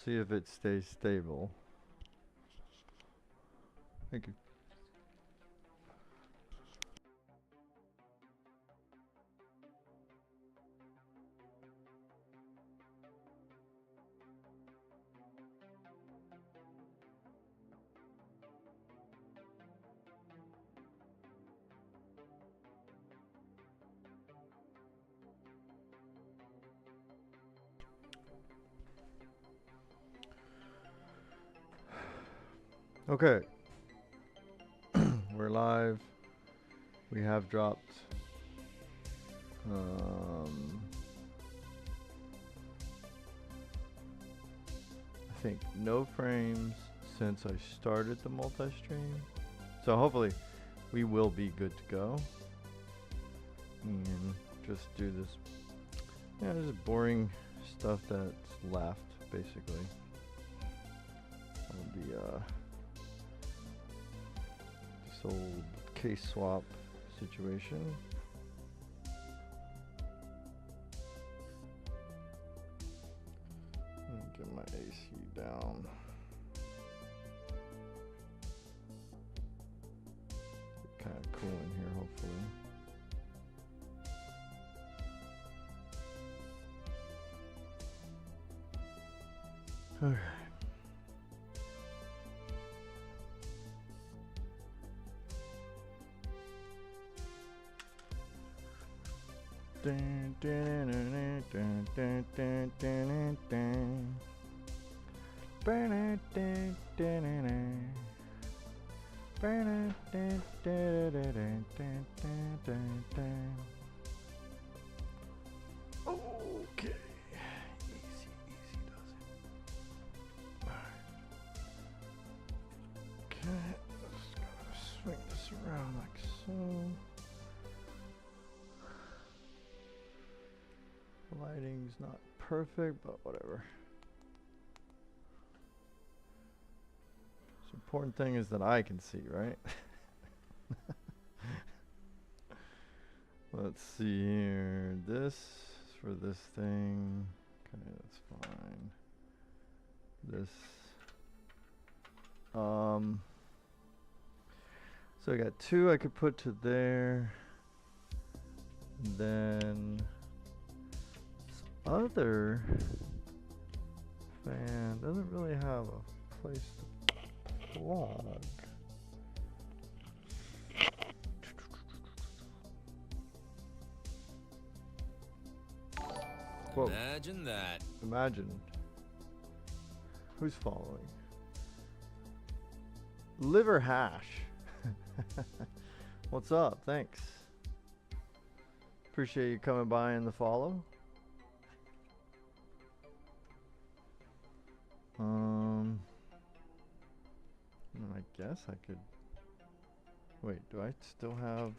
see if it stays stable. Thank you. Okay. We're live. We have dropped I think no frames since I started the multi-stream. So hopefully we will be good to go. And just do this. Yeah, just boring stuff that's left, basically. The this old case swap situation. Let me get my AC down. It's kind of cool in here, hopefully. Okay. Dun, dun, dun, dun, dun, dun, dun, dun. Dun, dun, dun, dun, dun. Dun, dun, dun, dun, dun, dun, dun. Okay. Easy, easy does it. Alright. Okay, just gotta swing this around like so. Lighting's not perfect, but whatever. The important thing is that I can see, right? Let's see here. This is for this thing. Okay, that's fine. This. So I got two I could put to there. Then other fan doesn't really have a place to plug. Whoa. Imagine that. Imagine. Who's following? Liver hash. What's up? Thanks. Appreciate you coming by and the follow. I guess I could. Wait, do I still have?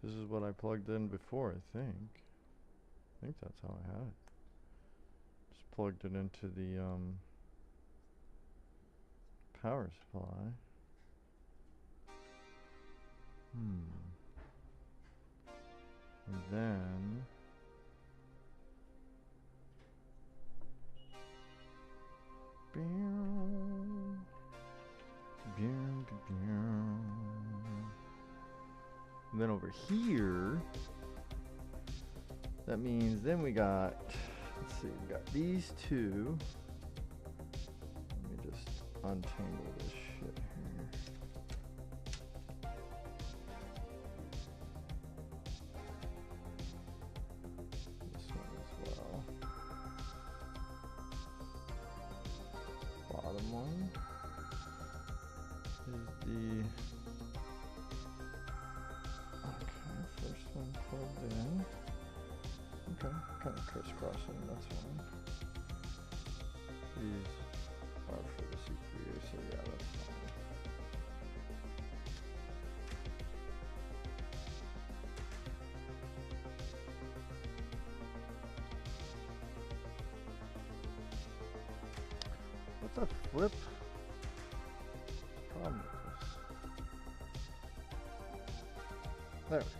This is what I plugged in before, I think. I think that's how I had it. Just plugged it into the power supply. And then and then over here, that means then we got, let's see, we got these two. Let me just untangle this shit here. This one as well. Bottom one is the, okay, first one plugged in. Okay, kind of crisscrossing, that's fine. These are for the CPU, so yeah, that's fine. What's the flip problem with this? There we go.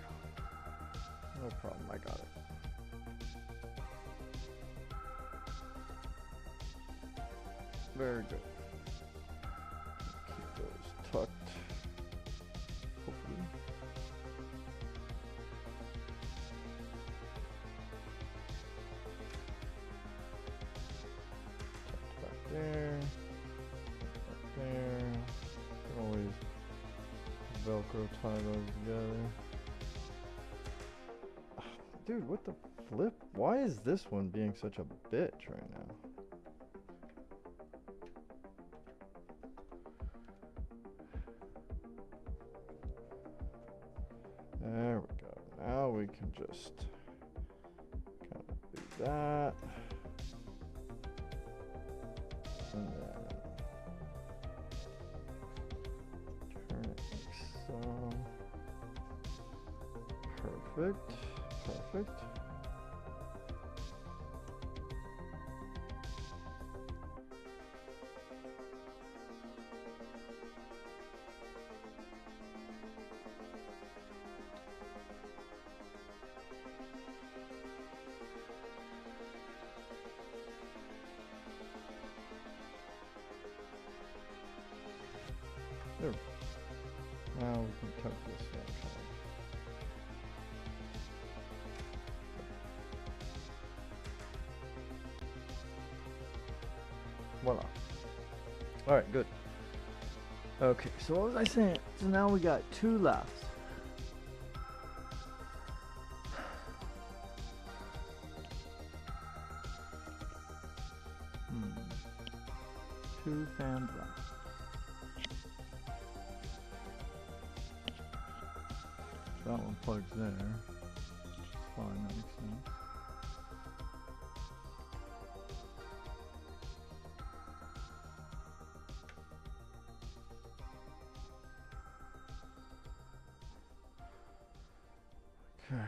No problem, I got it. Very good. Keep those tucked. Hopefully. Tucked back there. Back there. Can always Velcro tie those together. Dude, what the flip? Why is this one being such a bitch right now? There we go. Now we can just kind of do that. And then turn it like so. Perfect. Perfect. There. Now we can tuck this in. Voila. Alright, good. Okay, so what was I saying? So now we got 2 left. Two fans left. That one plugs there. Which is fine, that makes sense. Okay.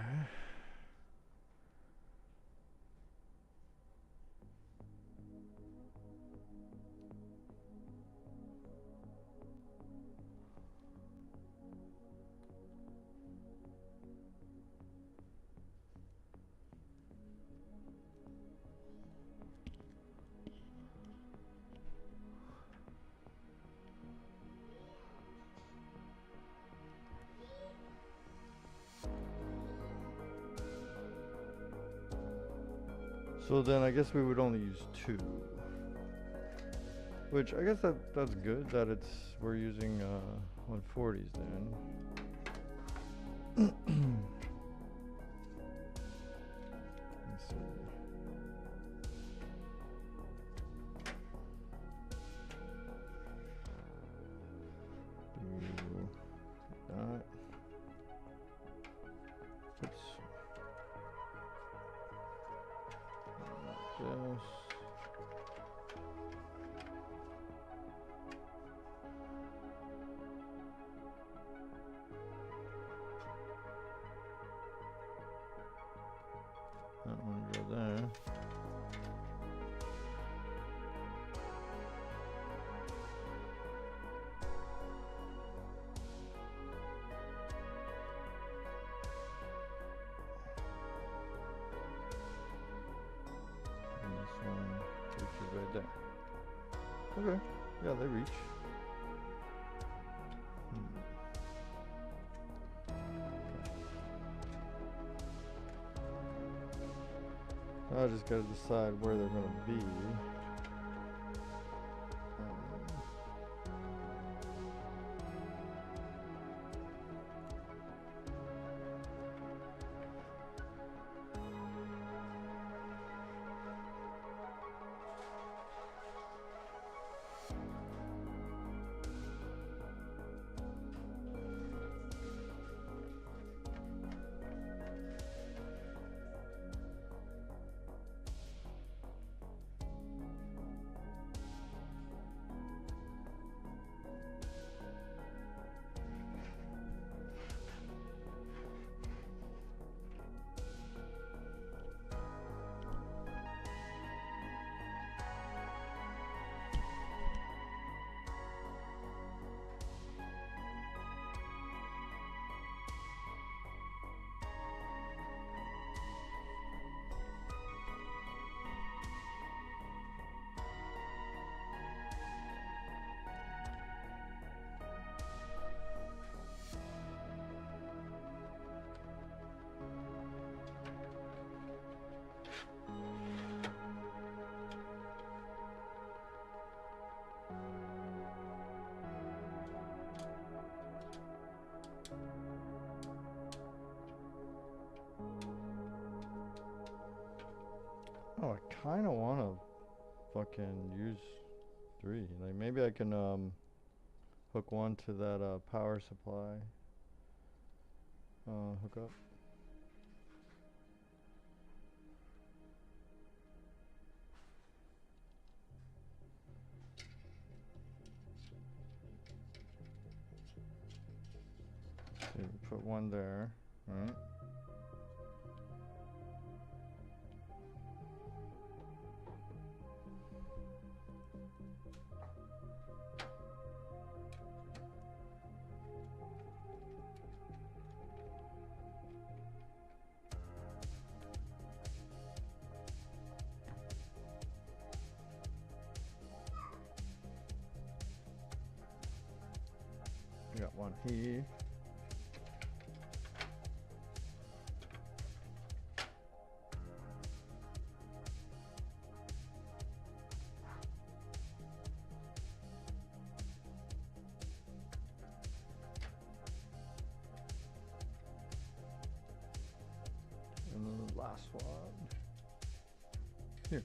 So then I guess we would only use 2. Which I guess that's good that we're using 140s then. Let's see. Do that. Oops. This. That one go there. Right there. Okay. Yeah, they reach. I just gotta decide where they're gonna be. kind of want to fucking use 3. Like maybe I can hook one to that power supply. Hook up. See, put one there, right? We got one here. And then the last one. Here.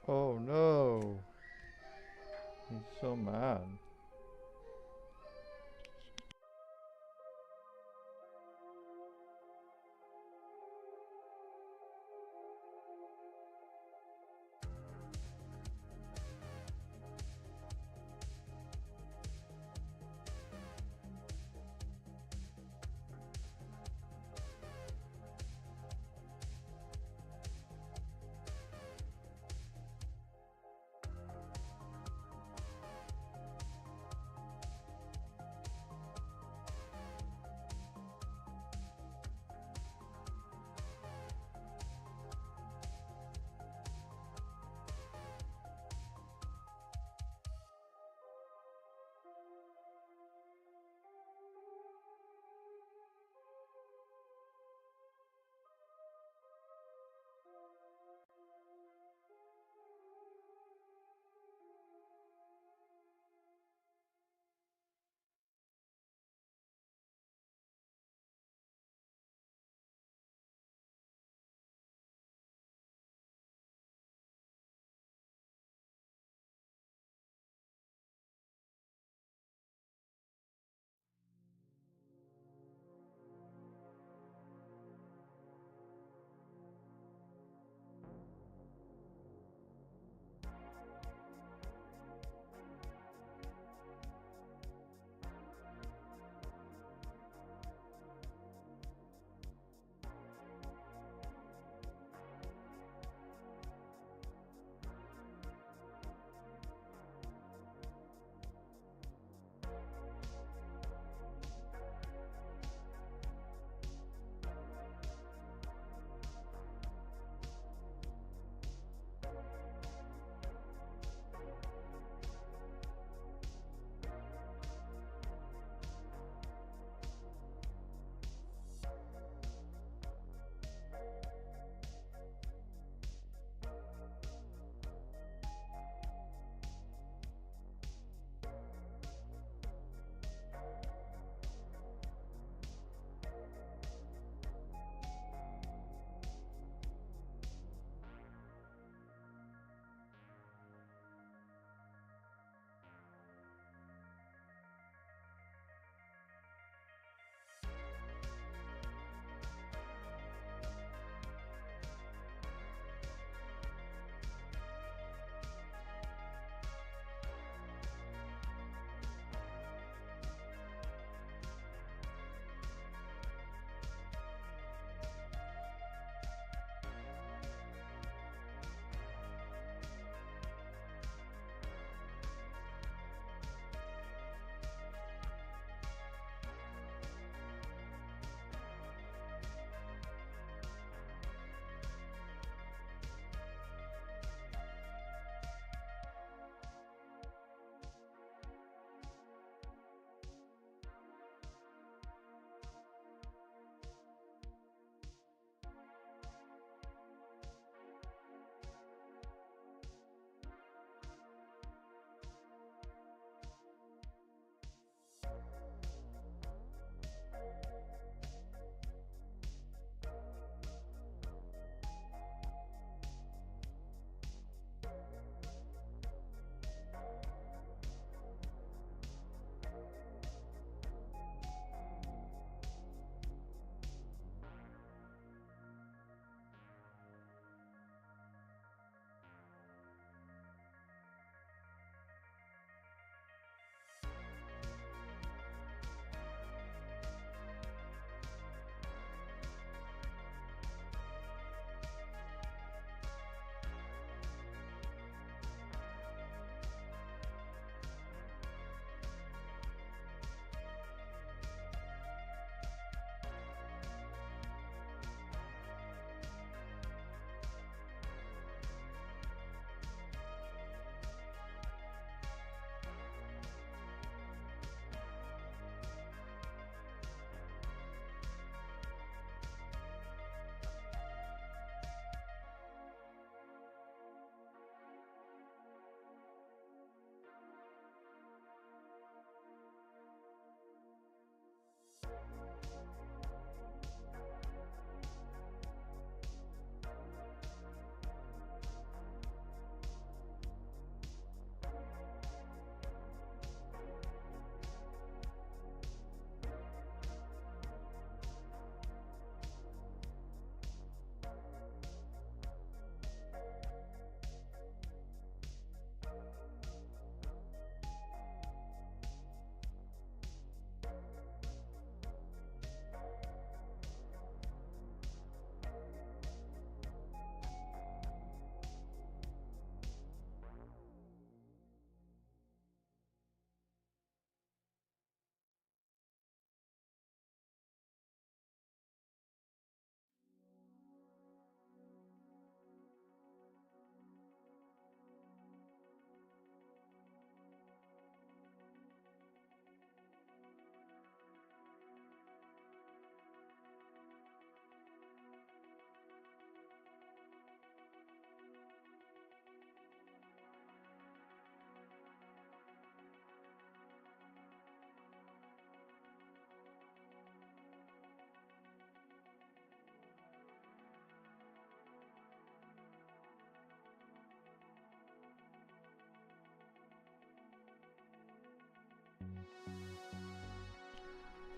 Oh no. He's so mad.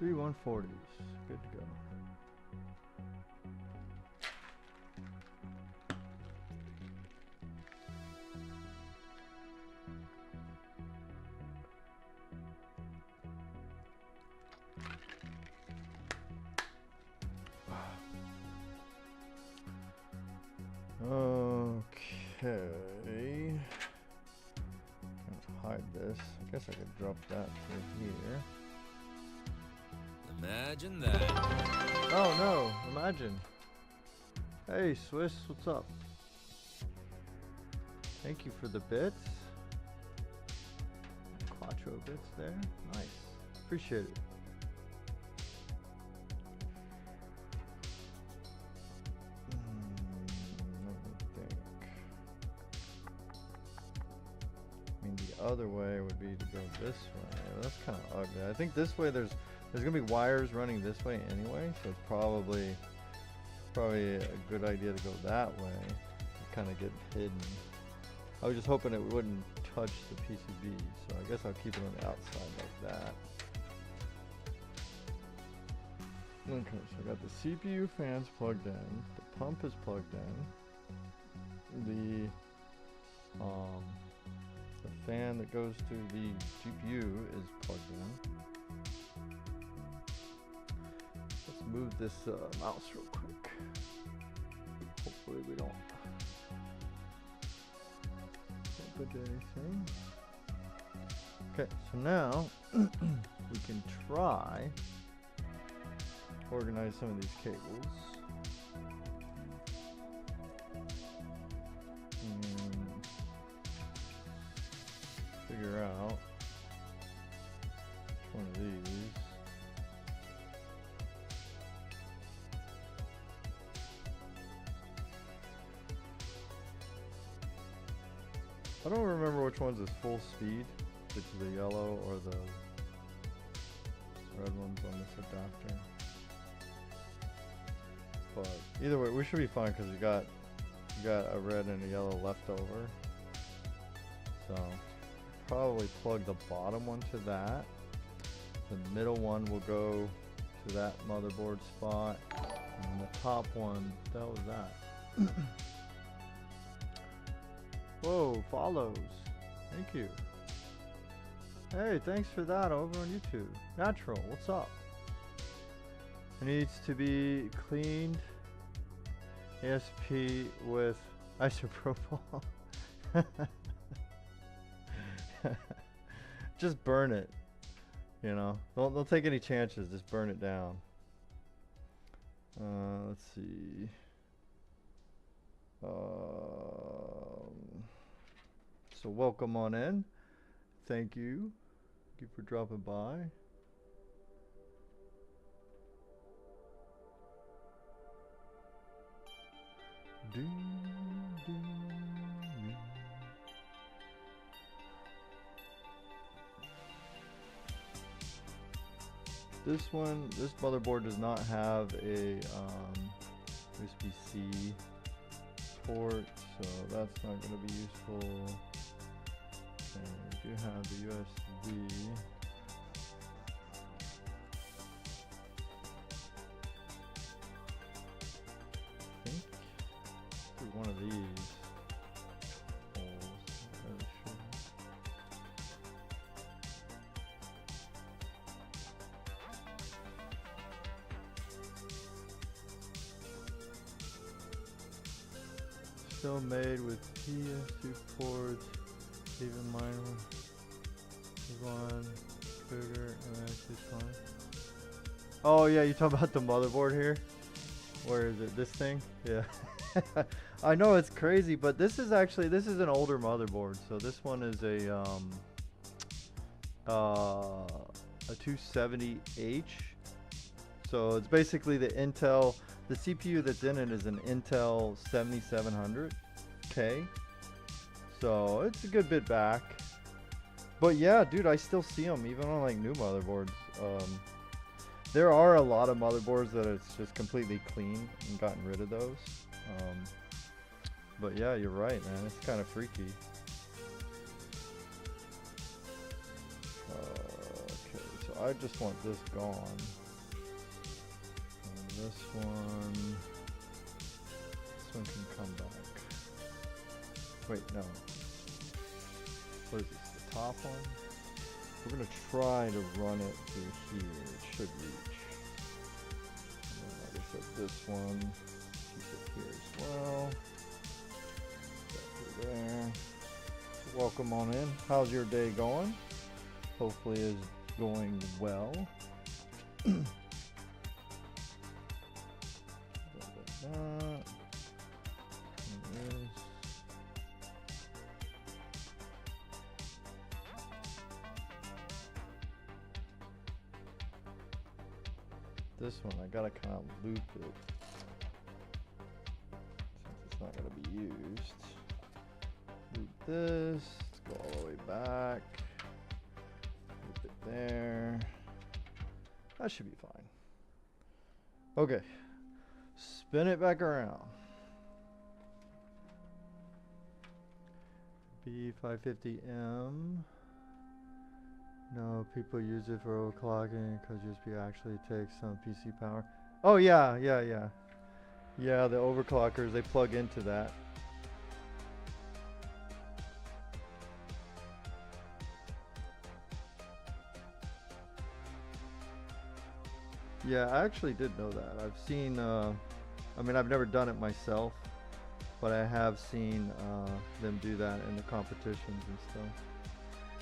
3 140s. Good to go. Okay. Hide this. I guess I could drop that through here. Imagine that. Oh no, imagine. Hey Swiss, what's up? Thank you for the bits. Quattro bits there. Nice. Appreciate it. Other way would be to go this way. That's kind of ugly. I think this way there's gonna be wires running this way anyway, so it's probably a good idea to go that way to kind of get hidden. I was just hoping it wouldn't touch the PCB, so I guess I'll keep it on the outside like that. Okay, so I got the CPU fans plugged in, the pump is plugged in, the fan that goes to the GPU is plugged in. Let's move this mouse real quick. Hopefully we don't put anything. Okay, so now we can try organize some of these cables. Figure out which one of these. I don't remember which one's is full speed, if it's the yellow or the red ones on this adapter. But either way, we should be fine because you got a red and a yellow left over. So probably plug the bottom one to that. The middle one will go to that motherboard spot, and the top one, what the hell was that? Whoa, follows. Thank you. Hey, thanks for that over on YouTube. Natural, what's up? It needs to be cleaned. ASP with isopropyl. Just burn it, you know. Don't take any chances. Just burn it down. Let's see. So welcome on in. Thank you. Thank you for dropping by. This motherboard does not have a USB-C port, so that's not going to be useful. And we do have the USB. I think through one of these holes. I'm not really sure. Still made with PS2 ports, even mine one bigger and actually fine. Oh yeah, you talking about the motherboard here? Where is it? This thing? Yeah. I know it's crazy, but this is an older motherboard. So this one is a 270H. So it's basically the Intel. The CPU that's in it is an Intel 7700K. So it's a good bit back. But yeah, dude, I still see them even on like new motherboards. There are a lot of motherboards that it's just completely clean and gotten rid of those. But yeah, you're right, man. It's kind of freaky. Okay, so I just want this gone. And this one can come back. Wait, no. What is this, the top one? We're gonna try to run it through here. It should reach. And then, like I said, this one, keep it here as well. Put that there. Welcome on in. How's your day going? Hopefully it's going well. This one, I gotta kind of loop it since it's not gonna be used. Loop this, let's go all the way back. Loop it there. That should be fine. Okay, spin it back around. B550M. No, people use it for overclocking because USB actually takes some PC power. Oh yeah. Yeah, the overclockers, they plug into that. Yeah, I actually did know that. I've seen, I mean, I've never done it myself, but I have seen them do that in the competitions and stuff.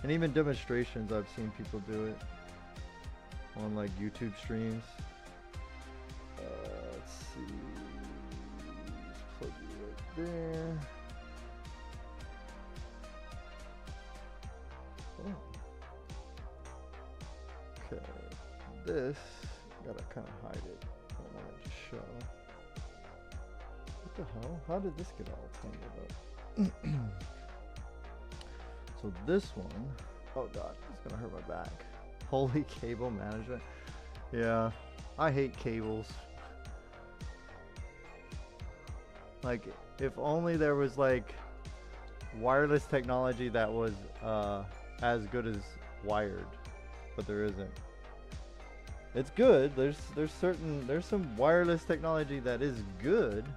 And even demonstrations, I've seen people do it on like YouTube streams. Let's see. Just plug you right there. Oh. Okay. This, gotta kind of hide it. I don't want it to show. What the hell? How did this get all tangled up? So this one, oh god, it's gonna hurt my back. Holy cable management. Yeah, I hate cables. Like, if only there was like wireless technology that was as good as wired, but there isn't. It's good. There's some wireless technology that is good,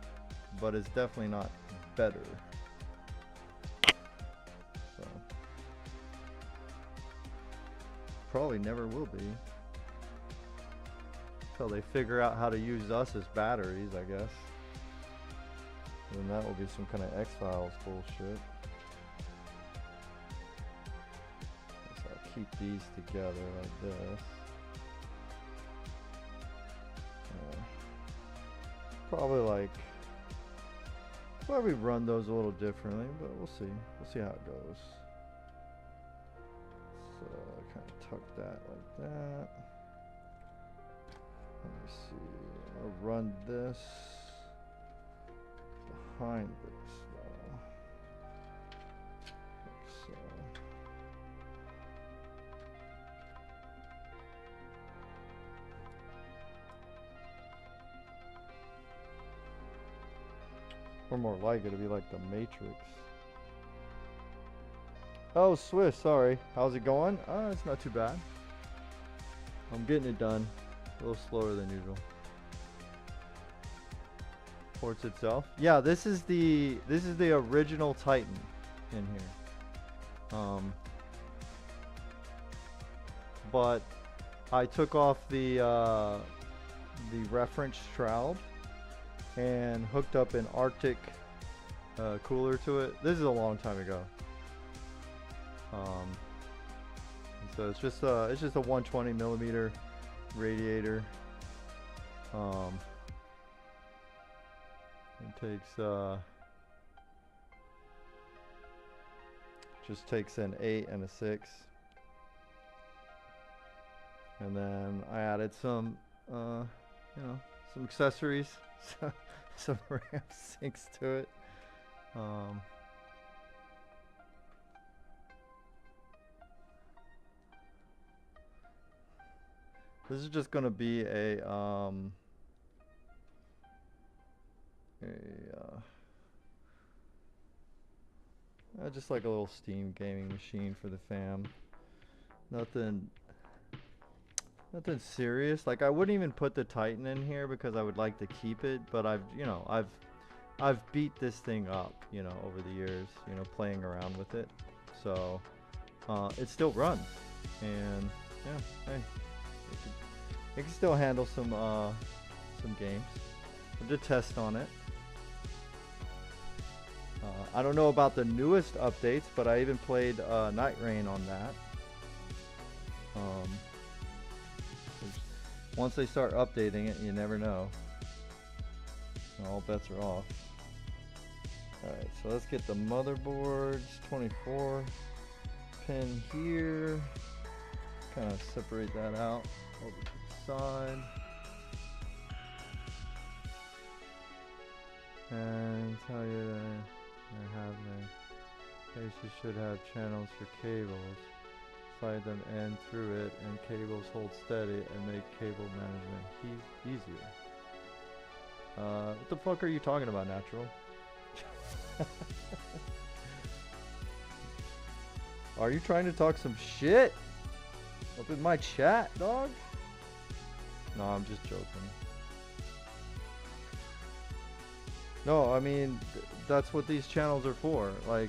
but it's definitely not better. Probably never will be until they figure out how to use us as batteries, I guess. And that will be some kind of X-Files bullshit. So I'll keep these together like this. Probably run those a little differently, but we'll see. We'll see how it goes. So kind of tuck that like that. Let me see. I'll run this behind this though. Like so. Or more like it'll be like the Matrix. Oh, Swiss, sorry. How's it going? It's not too bad. I'm getting it done. A little slower than usual. Ports itself. Yeah, this is the original Titan in here. But I took off the reference shroud and hooked up an Arctic cooler to it. This is a long time ago. So it's just a 120 millimeter radiator. It takes just takes an 8 and a 6, and then I added some some accessories, some RAM sinks to it. This is just gonna be just like a little Steam gaming machine for the fam. Nothing Nothing serious. Like I wouldn't even put the Titan in here because I would like to keep it, but I've beat this thing up, over the years, playing around with it. So it still runs, and yeah, hey, it can still handle some games. I did test on it. I don't know about the newest updates, but I even played Night Rain on that. Once they start updating it, you never know. All bets are off. Alright, so let's get the motherboards. 24 pin here. Kind of separate that out over to the side. And tell you that they're having cases should have channels for cables. Slide them in through it, and cables hold steady and make cable management easier. What the fuck are you talking about, Natural? Are you trying to talk some shit up in my chat, dog? No, I'm just joking. No, I mean, that's what these channels are for. Like,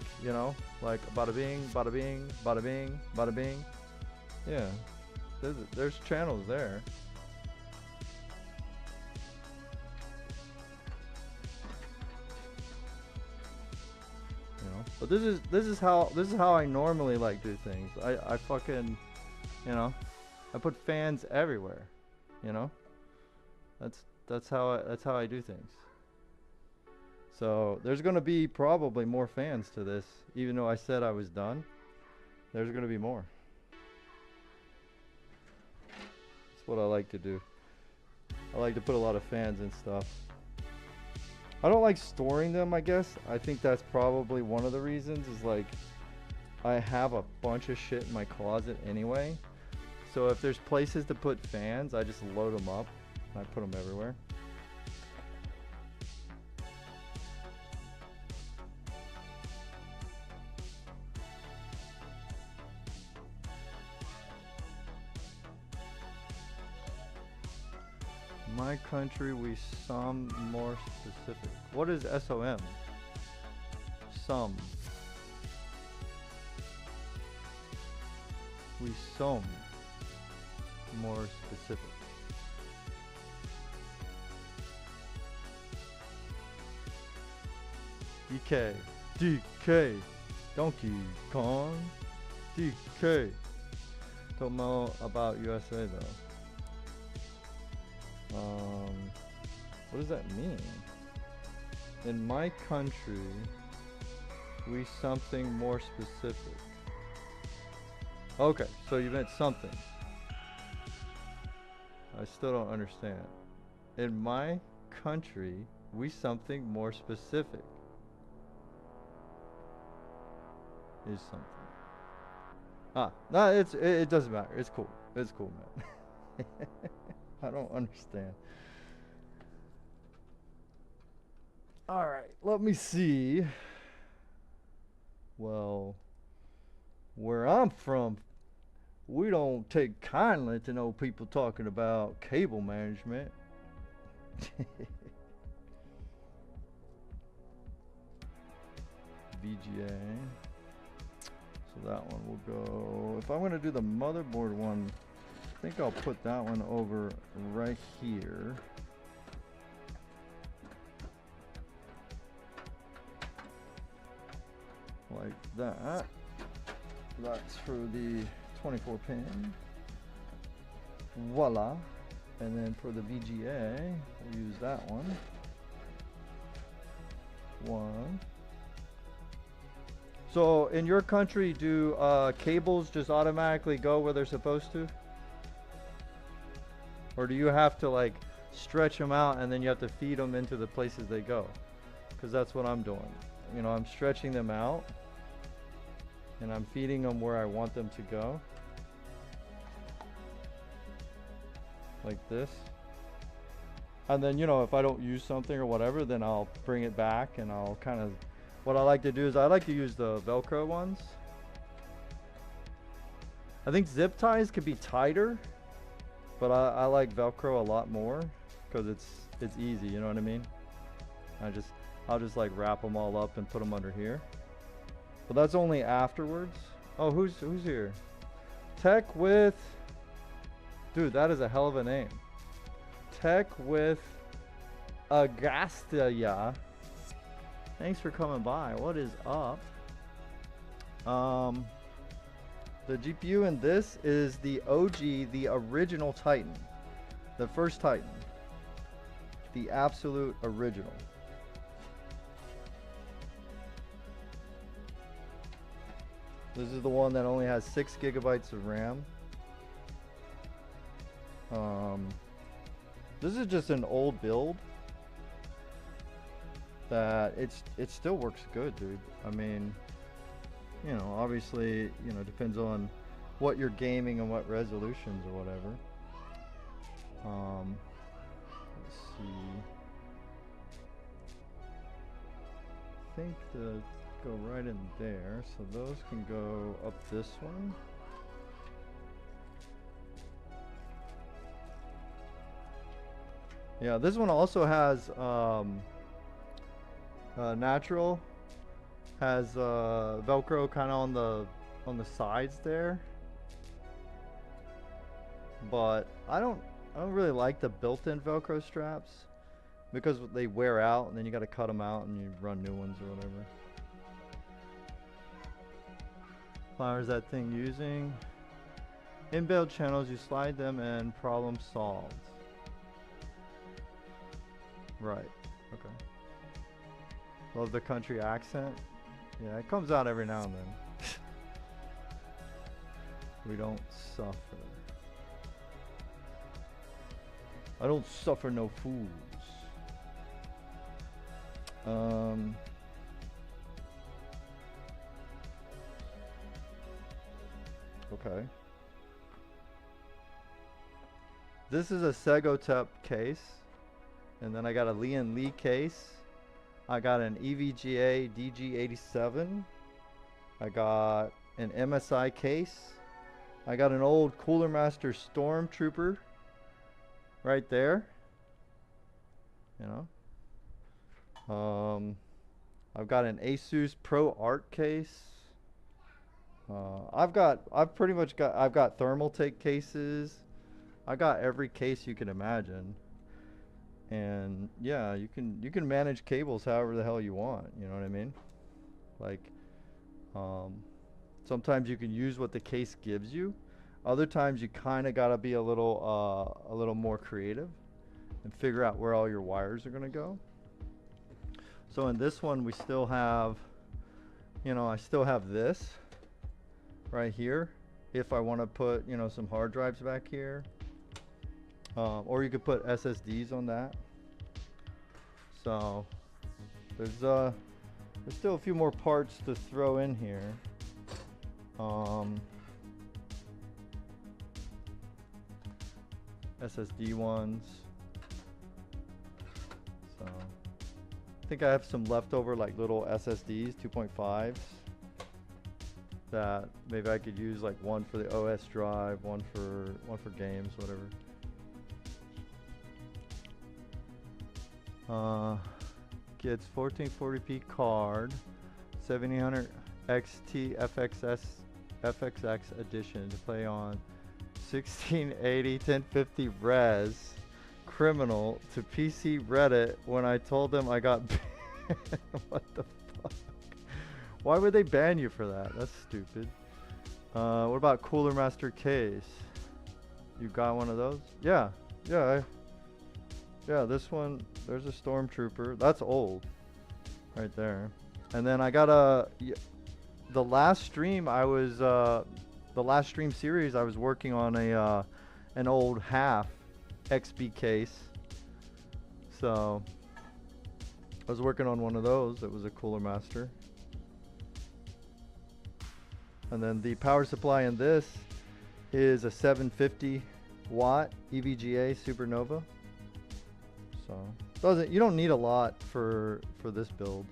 like bada bing, bada bing, bada bing, bada bing. Yeah, there's channels there. But this is how I normally like do things. I fucking, I put fans everywhere. That's how I do things. So there's gonna be probably more fans to this, even though I said I was done. There's gonna be more. That's what I like to do. I like to put a lot of fans and stuff. I don't like storing them, I guess. I think that's probably one of the reasons, is like I have a bunch of shit in my closet anyway. So if there's places to put fans, I just load them up and I put them everywhere. My country, we some more specific. What is SOM? Some. We some more specific. DK, Donkey Kong, DK. Don't know about USA though. What does that mean? In my country, we something more specific. Okay, so you meant something. I still don't understand. In my country, we something more specific. Is something. No, it doesn't matter. It's cool. It's cool, man. I don't understand. Alright, let me see. Well, where I'm from, we don't take kindly to know people talking about cable management. VGA. So that one will go. If I'm going to do the motherboard one, I think I'll put that one over right here. Like that. That's for the 24 pin. Voila. And then for the VGA, we'll use that one. One. So in your country, do cables just automatically go where they're supposed to? Or do you have to like stretch them out and then you have to feed them into the places they go? Because that's what I'm doing. You know, I'm stretching them out and I'm feeding them where I want them to go. Like this. And then, you know, if I don't use something or whatever, then I'll bring it back and I'll kind of, what I like to do is I like to use the Velcro ones. I think zip ties could be tighter. But I like Velcro a lot more because it's easy, you know what I mean? I'll just like wrap them all up and put them under here. But that's only afterwards. Oh, who's here? Tech with, dude, that is a hell of a name. Tech with Agastya. Thanks for coming by. What is up? The GPU in this is the OG, the original Titan. The first Titan. The absolute original. This is the one that only has 6 gigabytes of RAM. This is just an old build that it still works good, dude. I mean, you know, obviously, you know, depends on what you're gaming and what resolutions or whatever. Let's see. I think the go right in there, so those can go up this one. Yeah, this one also has natural, has Velcro kind of on the sides there, but I don't really like the built-in Velcro straps because they wear out and then you got to cut them out and you run new ones or whatever. Flowers that thing using inbuilt channels, you slide them and problem solved. Right, okay. Love the country accent. Yeah, it comes out every now and then. We don't suffer. I don't suffer no fools. Okay. This is a Segotep case. And then I got a Lee case. I got an EVGA DG87. I got an MSI case. I got an old Cooler Master Stormtrooper right there. You know. I've got an Asus Pro Art case. I've got Thermaltake cases. I got every case you can imagine. And yeah, you can manage cables however the hell you want, you know what I mean? Like sometimes you can use what the case gives you. Other times you kind of got to be a little more creative and figure out where all your wires are going to go. So in this one we still have, you know, I still have this right here if I want to put, you know, some hard drives back here. Or you could put SSDs on that. So there's still a few more parts to throw in here. SSD ones. So I think I have some leftover like little SSDs, 2.5s. That maybe I could use, like one for the OS drive, one for games, whatever. Gets 1440p card, 7800 XT FXX edition to play on 1680 1050 res. Criminal to PC Reddit when I told them I got banned. What the fuck? Why would they ban you for that? That's stupid. What about Cooler Master case? You got one of those? Yeah, yeah. Yeah, this one, there's a Stormtrooper. That's old. Right there. And then I got the last stream I was, the last stream series I was working on an old half XB case. So, I was working on one of those. It was a Cooler Master. And then the power supply in this is a 750 watt EVGA Supernova. So you don't need a lot for this build.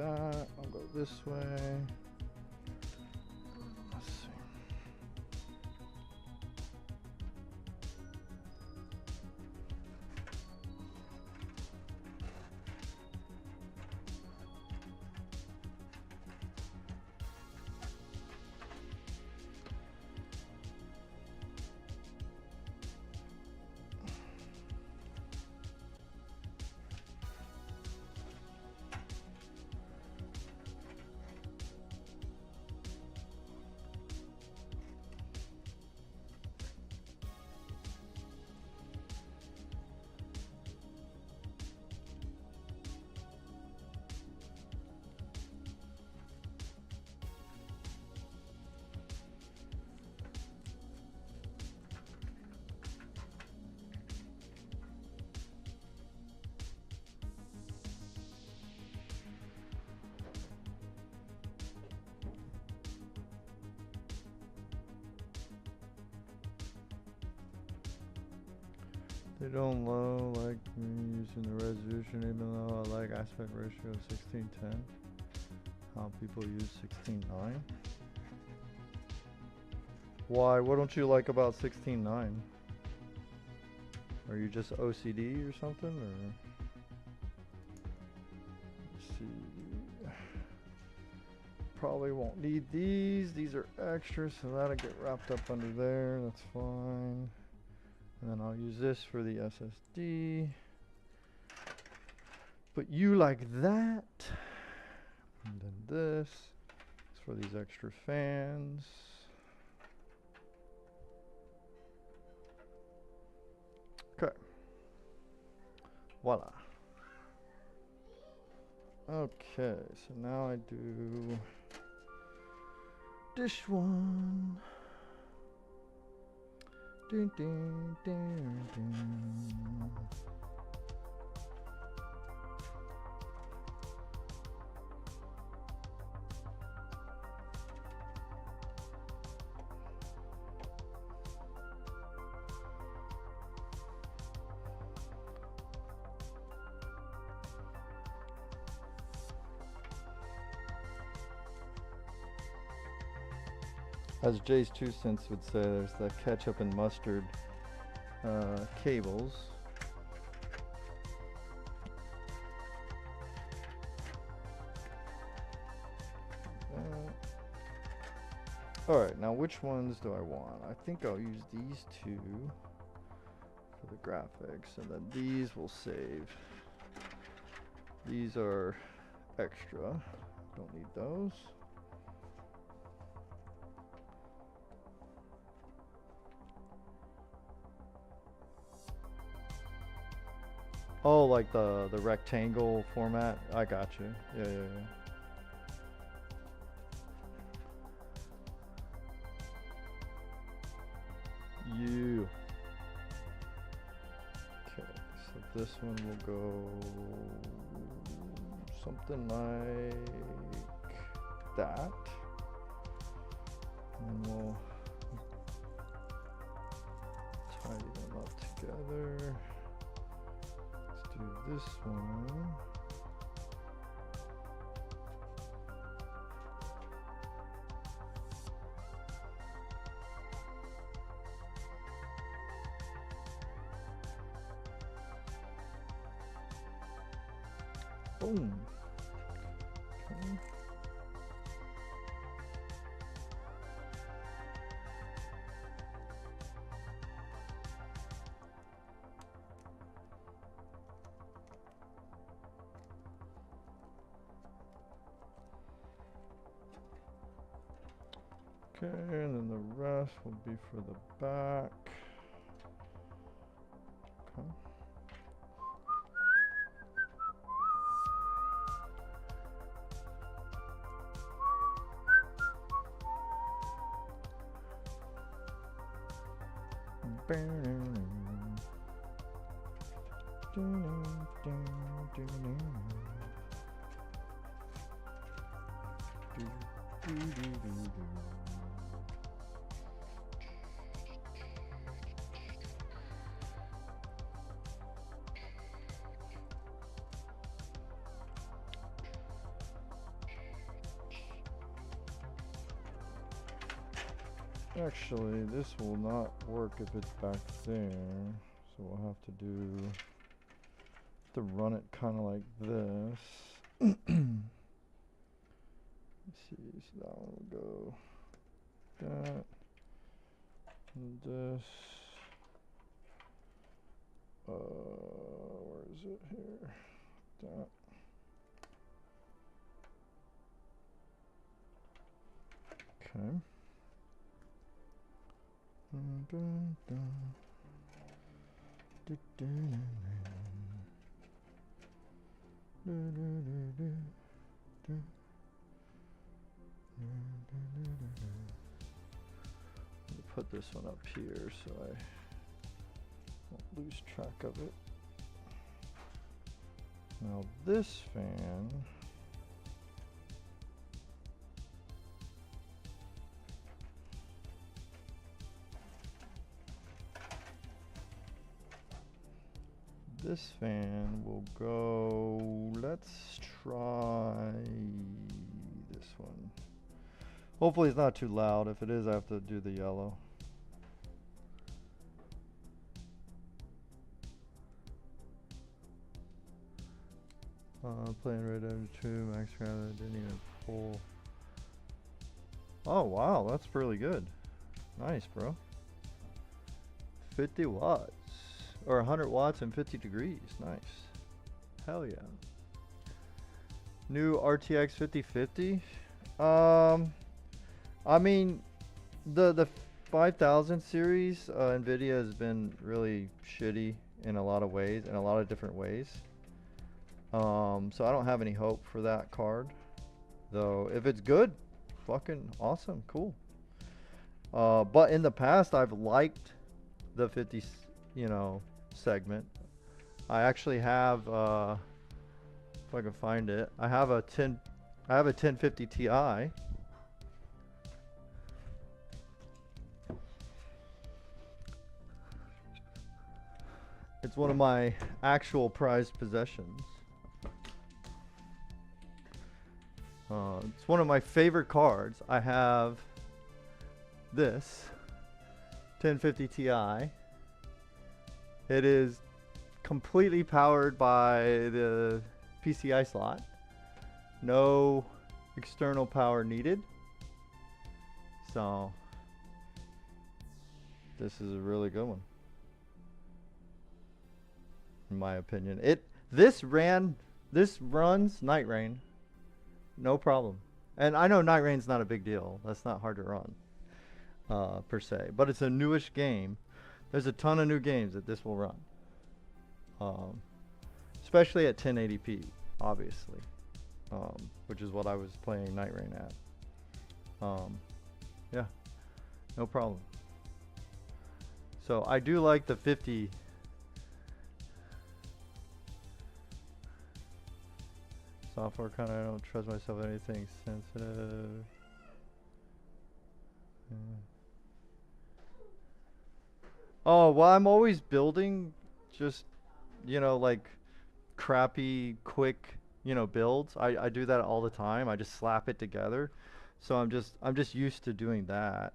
that. I'll go this way. Let's see. They don't low like me using the resolution, even though I like aspect ratio of 16:10. How people use 16:9. Why? What don't you like about 16:9? Are you just OCD or something? Or let's see. Probably won't need these. These are extra, so that'll get wrapped up under there. That's fine. And then I'll use this for the SSD. But you like that. And then this is for these extra fans. Okay. Voila. Okay, so now I do dish one. Dun, dun, dun, dun. As Jay's 2 cents would say, there's the ketchup and mustard cables. Alright, now which ones do I want? I think I'll use these two for the graphics, and then these will save. These are extra. Don't need those. Oh, like the rectangle format? I got you. Yeah. You. Okay, so this one will go something like that. And we'll tidy them up together. Do this one. Boom. Okay. Okay, and then the rest will be for the back. Okay. Actually, this will not work if it's back there. So we'll have to run it kind of like this. Let's see, so that one will go that, and this. Where is it here? That. Okay. Dun, dun, dun. Put this one up here so I won't lose track of it. Now this fan, will go, let's try this one. Hopefully it's not too loud. If it is, I have to do the yellow. Playing Red Dead 2, max gravity, didn't even pull. Oh wow, that's really good. Nice, bro. 50 watts. Or 100 watts and 50 degrees. Nice. Hell yeah. New RTX 5050. I mean, the 5000 series, NVIDIA has been really shitty in a lot of ways, in a lot of different ways. So I don't have any hope for that card. Though, if it's good, fucking awesome, cool. But in the past, I've liked the 50, you know, segment. I actually have, if I can find it, I have a 1050 Ti. It's one of my actual prized possessions. It's one of my favorite cards. I have this 1050 Ti. It is completely powered by the PCI slot. No external power needed. So this is a really good one, in my opinion. This runs Night Rain, no problem. And I know Night Rain's not a big deal. That's not hard to run, per se. But it's a newish game. There's a ton of new games that this will run, especially at 1080p, obviously, which is what I was playing Night Rain at. Yeah, no problem. So I do like the 50. Software kind of, I don't trust myself with anything sensitive. Oh, well, I'm always building just, you know, like crappy, quick, you know, builds. I do that all the time. I just slap it together. So I'm just used to doing that.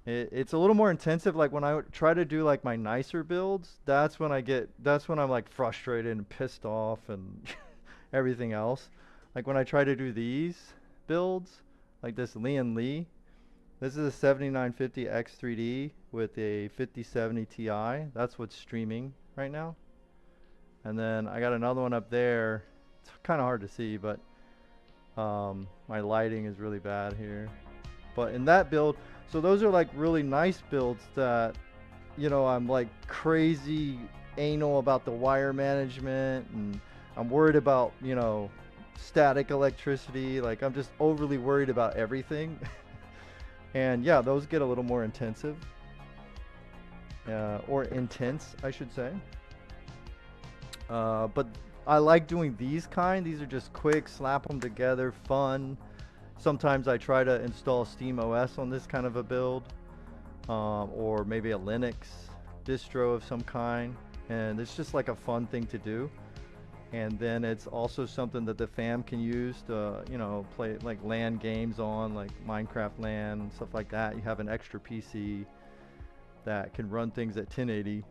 It's a little more intensive. Like when I try to do like my nicer builds, that's when I'm like frustrated and pissed off and everything else. Like when I try to do these builds, like this Lee. This is a 7950 X3D with a 5070 Ti. That's what's streaming right now. And then I got another one up there. It's kind of hard to see, but my lighting is really bad here. But in that build, so those are like really nice builds that, you know, I'm like crazy anal about the wire management, and I'm worried about, you know, static electricity. Like I'm just overly worried about everything. And yeah, those get a little more intensive, or intense, I should say. But I like doing these kind. These are just quick, slap them together, fun. Sometimes I try to install Steam OS on this kind of a build, or maybe a Linux distro of some kind, and it's just like a fun thing to do. And then it's also something that the fam can use to, you know, play like LAN games on, like Minecraft LAN and stuff like that. You have an extra PC that can run things at 1080,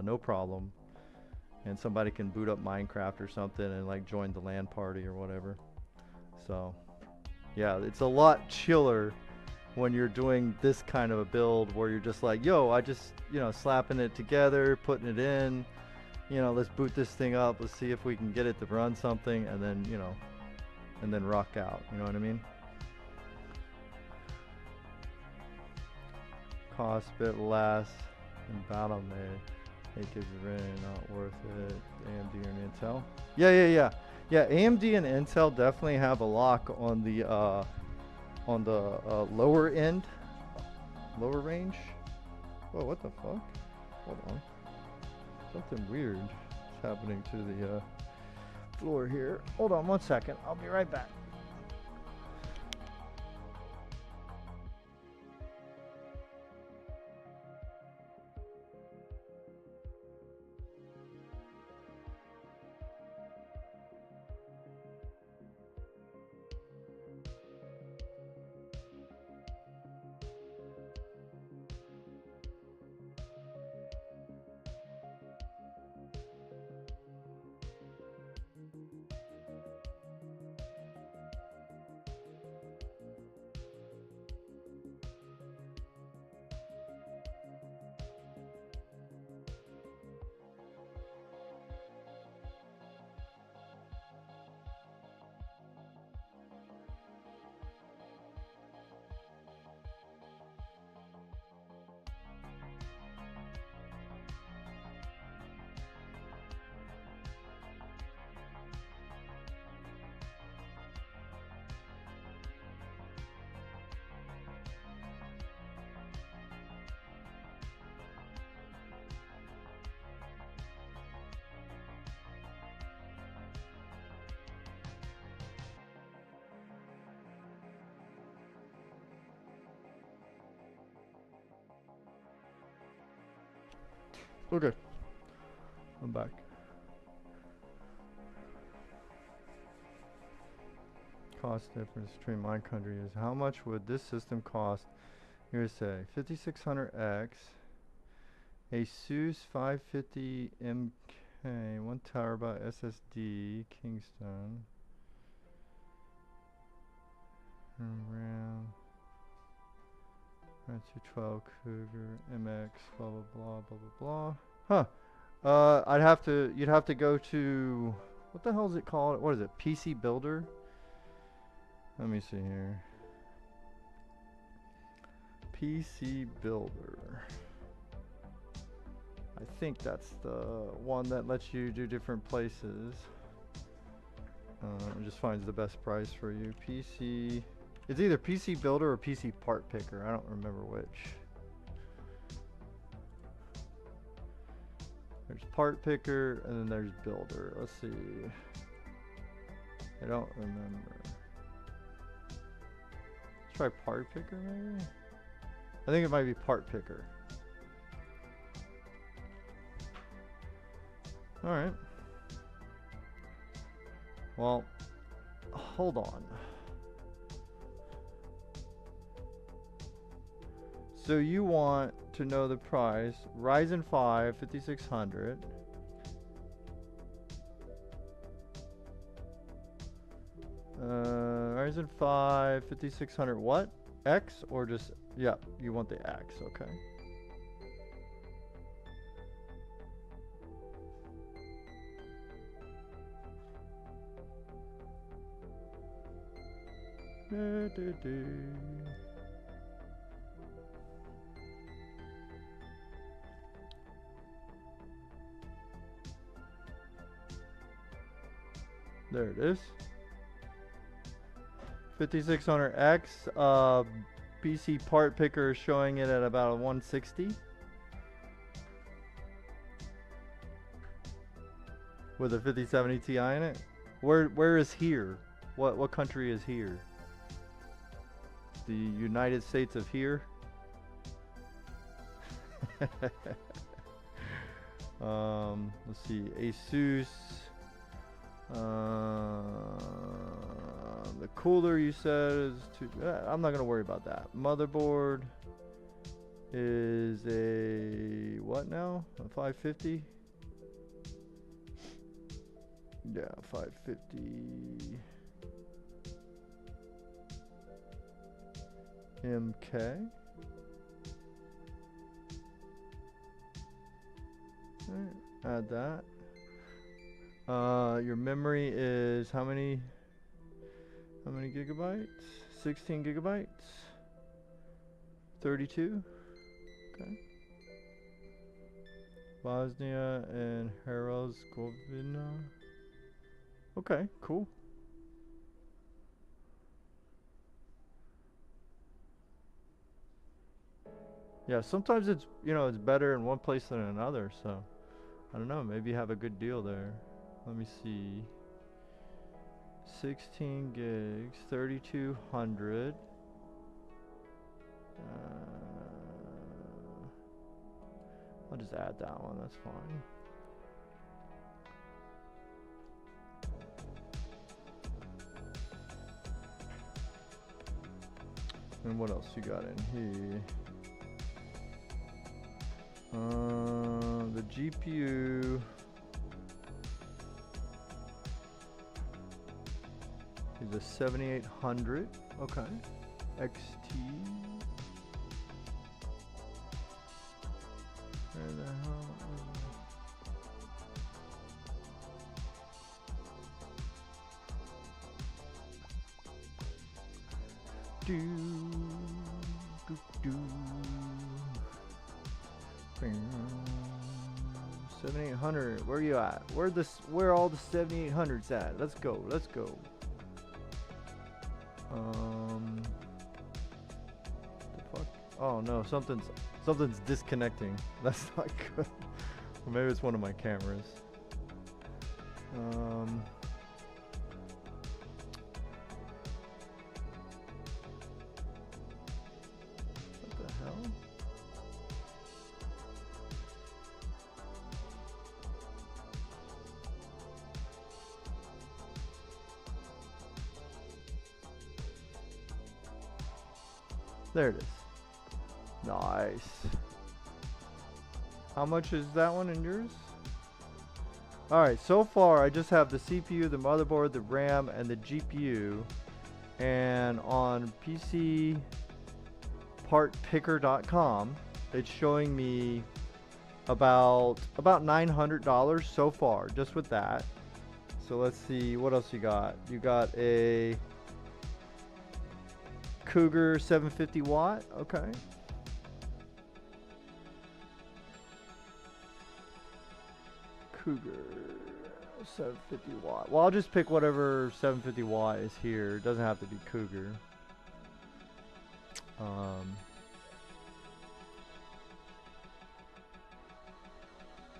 no problem. And somebody can boot up Minecraft or something and like join the LAN party or whatever. So, yeah, it's a lot chiller when you're doing this kind of a build where you're just like, yo, I just, you know, slapping it together, putting it in. You know, let's boot this thing up. Let's see if we can get it to run something, and then, you know, and then rock out. You know what I mean? Cost a bit less than battle made. It gives it really not worth it. AMD and Intel. Yeah. AMD and Intel definitely have a lock on the lower end, lower range. Whoa, what the fuck? Hold on. Something weird is happening to the floor here. Hold on 1 second. I'll be right back. Okay, I'm back. Cost difference between my country is how much would this system cost? Here's say 5600X, Asus 550 MK, 1 terabyte SSD, Kingston, RAM, 212 Cougar, MX, blah blah blah blah blah blah. Huh. You'd have to go to, what the hell is it called? What is it? PC Builder? Let me see here. PC Builder. I think that's the one that lets you do different places. It just finds the best price for you. PC. It's either PC Builder or PC Part Picker. I don't remember which. There's Part Picker and then there's Builder. Let's see. I don't remember. Let's try Part Picker maybe? I think it might be Part Picker. Alright. Well, hold on. So you want to know the price. Ryzen 5 5600. Ryzen 5 5600 what? X or just, yeah, you want the X, okay. There it is. 5600X. PC Part Picker is showing it at about a 160. With a 5070 Ti in it. Where is here? What country is here? The United States of here? Let's see. Asus The cooler you said is too. I'm not gonna worry about that. Motherboard is a what now? A 550? Yeah, 550 MK. Alright, add that. Your memory is how many gigabytes? 16 gigabytes? 32? Okay. Bosnia and Herzegovina. Okay, cool. Yeah, sometimes it's, it's better in one place than another, so I don't know, maybe you have a good deal there. Let me see. 16 gigs, 3200. I'll just add that one, that's fine. And what else you got in here? The GPU is a 7800. Okay. XT. Where the hell is it? Do 7800. Where you at? Where all the 7800s at? Let's go. Let's go. The fuck? Oh no, something's disconnecting. That's not good. Or maybe it's one of my cameras. What the hell? There it is. Nice. How much is that one in yours? Alright, so far I just have the CPU, the motherboard, the RAM, and the GPU. And on PCPartPicker.com, it's showing me about $900 so far, just with that. So let's see, what else you got? You got a Cougar 750 watt, okay. Cougar 750 watt. Well, I'll just pick whatever 750 watt is here. It doesn't have to be Cougar.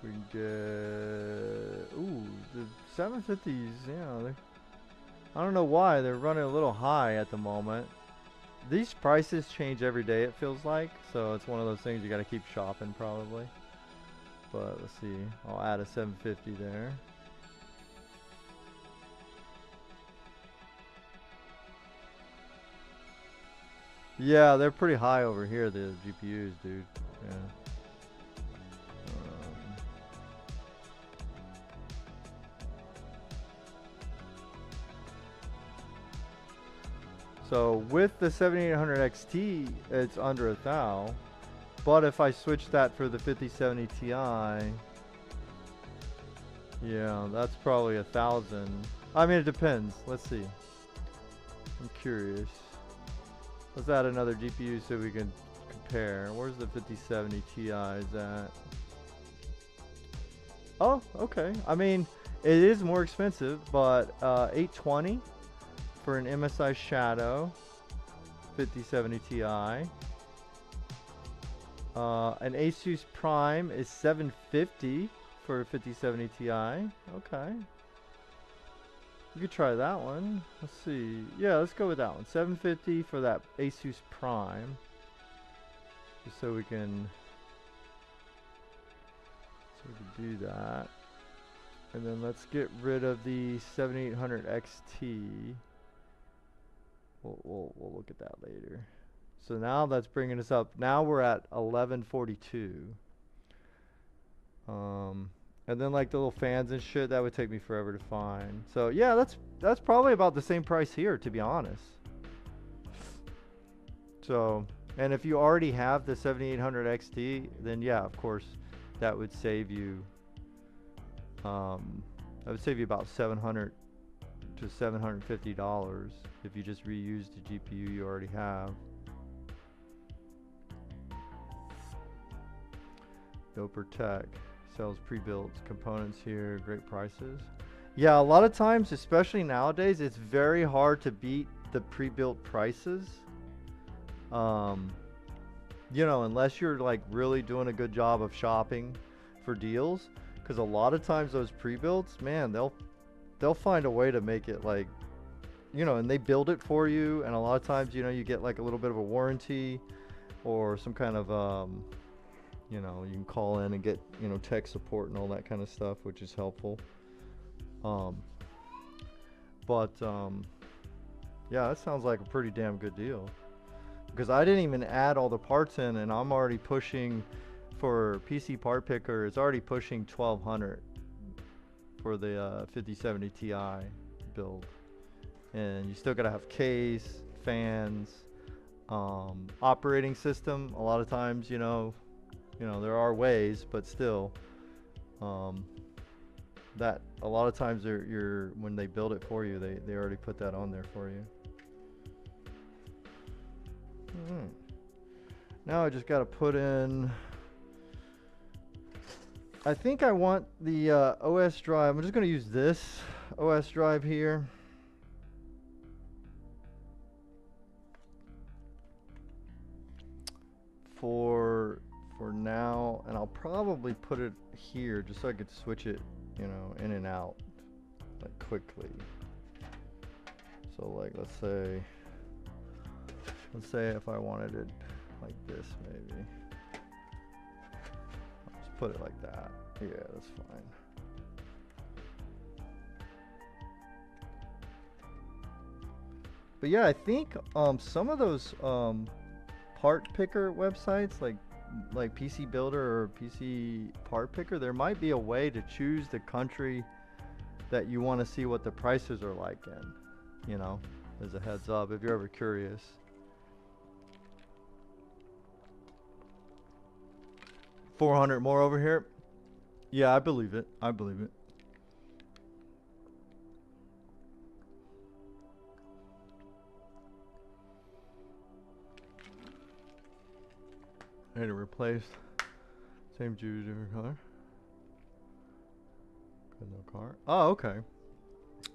We can get, ooh, the 750s, yeah, I don't know why they're running a little high at the moment. These prices change every day, it feels like, so it's one of those things you gotta keep shopping probably. But let's see, I'll add a 750 there. Yeah, they're pretty high over here, the GPUs, dude. Yeah. So with the 7800 XT, it's under $1,000. But if I switch that for the 5070 Ti, yeah, that's probably $1,000. I mean, it depends. Let's see. I'm curious. Let's add another GPU so we can compare. Where's the 5070 Ti's at? Oh, okay. I mean, it is more expensive, but 820 for an MSI Shadow 5070 Ti. An Asus Prime is $750 for a 5070 Ti. Okay. You could try that one. Let's see. Yeah, let's go with that one. $750 for that Asus Prime. Just so we can do that. And then let's get rid of the 7800 XT. We'll look at that later. So now that's bringing us up. Now we're at 1142. And then like the little fans and shit, that would take me forever to find. So yeah, that's probably about the same price here, to be honest. So, and if you already have the 7800 XT, then yeah, of course, that would save you. That would save you about $700 to $750 if you just reuse the GPU you already have. Doper Tech sells pre-built components here, great prices. Yeah, a lot of times, especially nowadays, it's very hard to beat the pre-built prices. You know, unless you're like really doing a good job of shopping for deals, because a lot of times those pre-builts, man, they'll find a way to make it like, you know, and they build it for you, and a lot of times, you know, you get like a little bit of a warranty or some kind of you know, you can call in and get, you know, tech support and all that kind of stuff, which is helpful. Yeah, that sounds like a pretty damn good deal, because I didn't even add all the parts in, and I'm already pushing for PC part picker. It's already pushing 1200 for the 5070 Ti build, and you still gotta have case, fans, operating system. A lot of times, you know, there are ways, but still, that a lot of times when they build it for you, they already put that on there for you. Now I just got to put in, I think I want the OS drive. I'm just going to use this OS drive here. For now, and I'll probably put it here just so I could switch it, you know, in and out like quickly. So like let's say if I wanted it like this, maybe I'll just put it like that. Yeah, that's fine. But yeah, I think some of those part picker websites like PC Builder or PC Part Picker, there might be a way to choose the country that you want to see what the prices are like in, you know, as a heads up if you're ever curious. $400 more over here. Yeah, I believe it. I believe it. I had to replace same juice, different color. Good, no car. Oh, okay.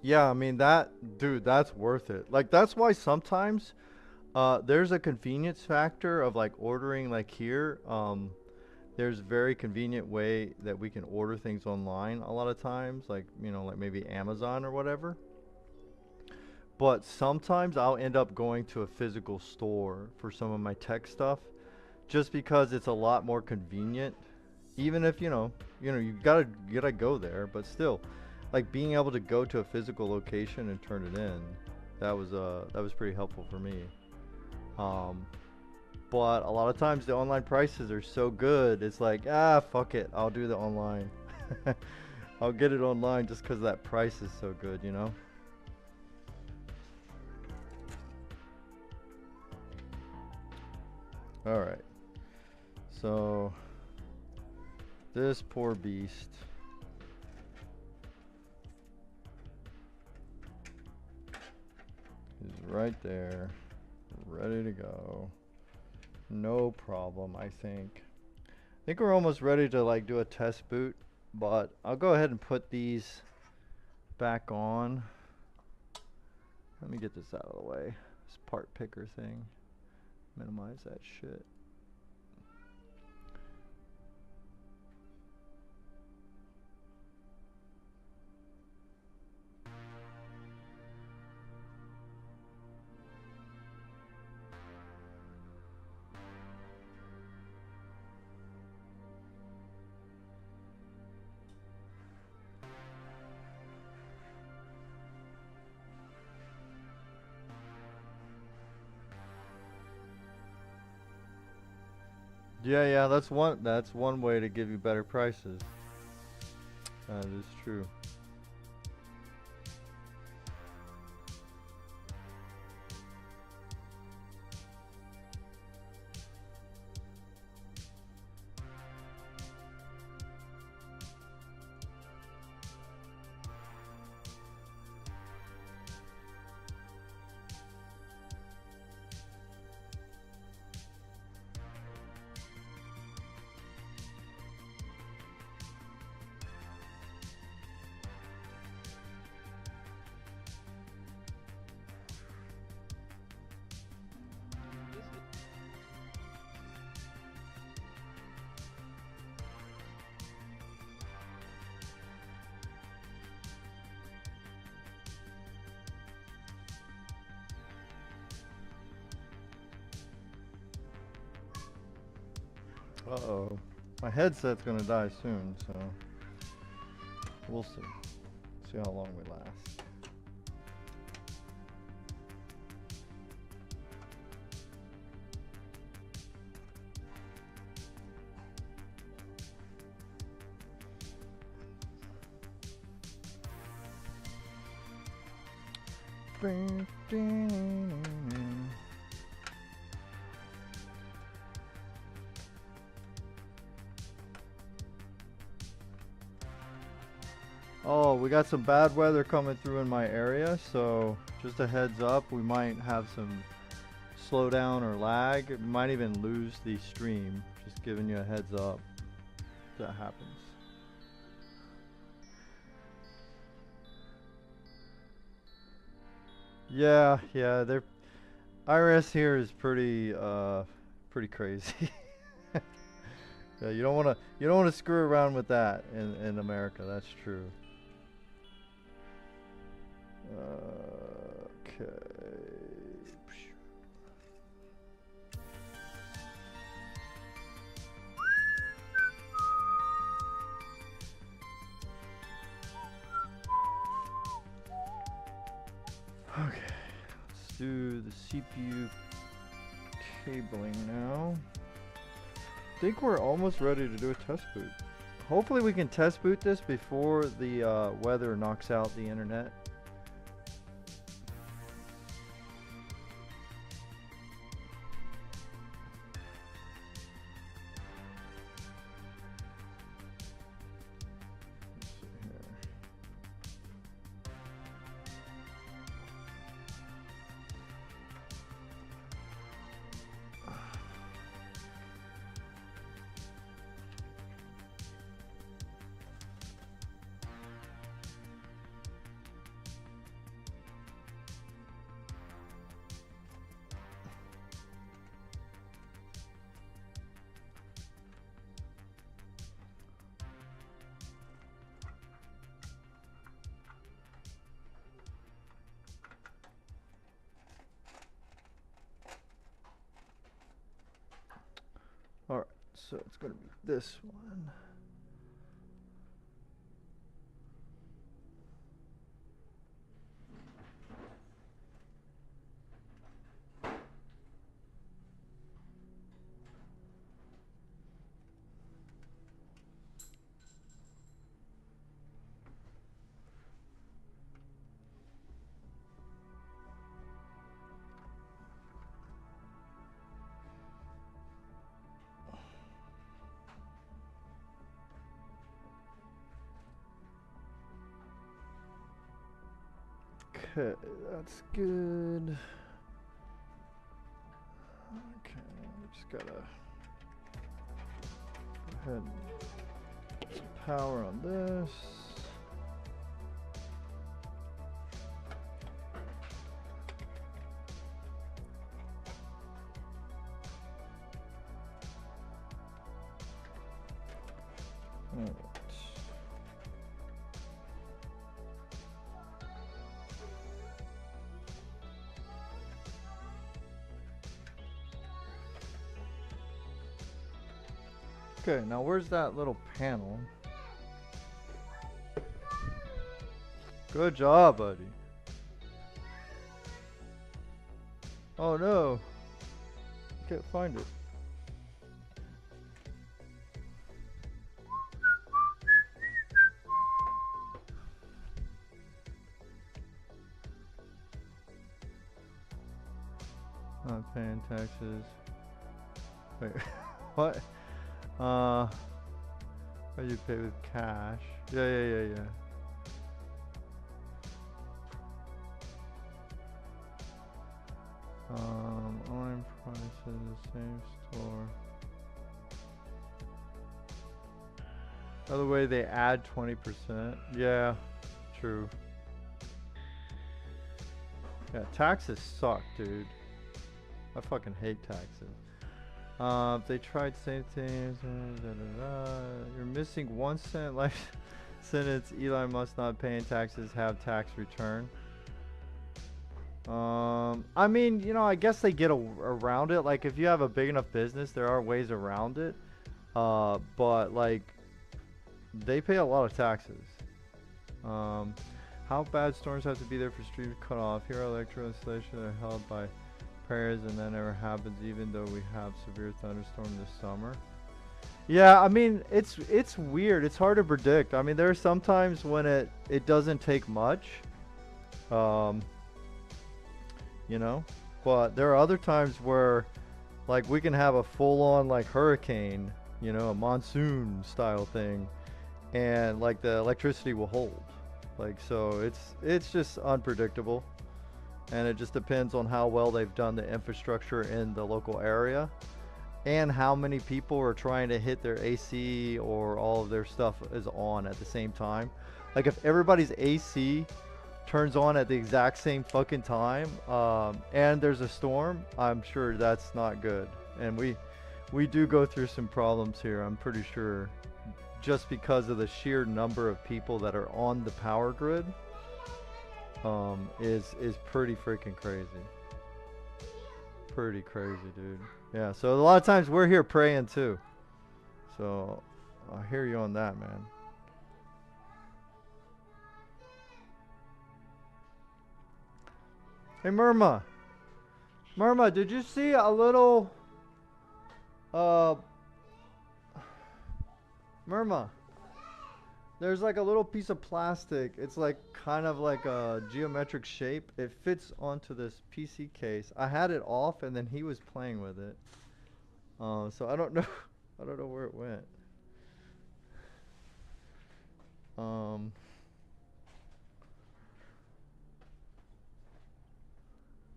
Yeah, I mean that, dude, that's worth it. Like that's why sometimes there's a convenience factor of like ordering like here. There's a very convenient way that we can order things online a lot of times, like, you know, like maybe Amazon or whatever. But sometimes I'll end up going to a physical store for some of my tech stuff, just because it's a lot more convenient. Even if you gotta go there, but still, like being able to go to a physical location and turn it in, that was pretty helpful for me. But a lot of times the online prices are so good, it's like, fuck it, I'll do the online. I'll get it online just because that price is so good, you know. All right, so this poor beast is right there, ready to go. No problem, I think. I think we're almost ready to like do a test boot, but I'll go ahead and put these back on. Let me get this out of the way. This part picker thing. Minimize that shit. Yeah, that's one way to give you better prices. That is true. Uh-oh. My headset's gonna die soon, so we'll see. See how long we last. Oh, we got some bad weather coming through in my area, so just a heads up, we might have some slowdown or lag. It might even lose the stream. Just giving you a heads up if that happens. Yeah, their IRS here is pretty crazy. Yeah, you don't wanna screw around with that in America. That's true. Okay. Okay, let's do the CPU cabling now. I think we're almost ready to do a test boot. Hopefully we can test boot this before the weather knocks out the internet. Alright, so it's going to be this one. Okay, that's good. Okay, just gotta go ahead and put some power on this. Alright. Okay, now where's that little panel? Good job, buddy. Oh no. Can't find it. Not paying taxes. Wait, what? How do you pay with cash? Yeah. Online prices, same store. Other way, they add 20%. Yeah, true. Yeah, taxes suck, dude. I fucking hate taxes. They tried same things. You're missing 1 cent life sentence. Eli must not paying taxes. Have tax return. I mean, you know, I guess they get around it. Like, if you have a big enough business, there are ways around it. But like, they pay a lot of taxes. How bad storms have to be there for streams cut off? Here, electrical installations are held by prayers, and that never happens, even though we have severe thunderstorm this summer. Yeah, I mean, it's weird. It's hard to predict. I mean, there are some times when it doesn't take much. You know, but there are other times where, like, we can have a full-on like hurricane, you know, a monsoon style thing, and like the electricity will hold. Like, so it's just unpredictable, and it just depends on how well they've done the infrastructure in the local area, and how many people are trying to hit their AC or all of their stuff is on at the same time. Like, if everybody's AC turns on at the exact same fucking time, and there's a storm, I'm sure that's not good. And we do go through some problems here, I'm pretty sure, just because of the sheer number of people that are on the power grid. Is pretty freaking crazy. Pretty crazy, dude. Yeah, so a lot of times we're here praying too. So I hear you on that, man. Hey, Murma. Murma, did you see a little... Murma. There's like a little piece of plastic. It's like kind of like a geometric shape. It fits onto this PC case. I had it off and then he was playing with it. So I don't know. I don't know where it went. I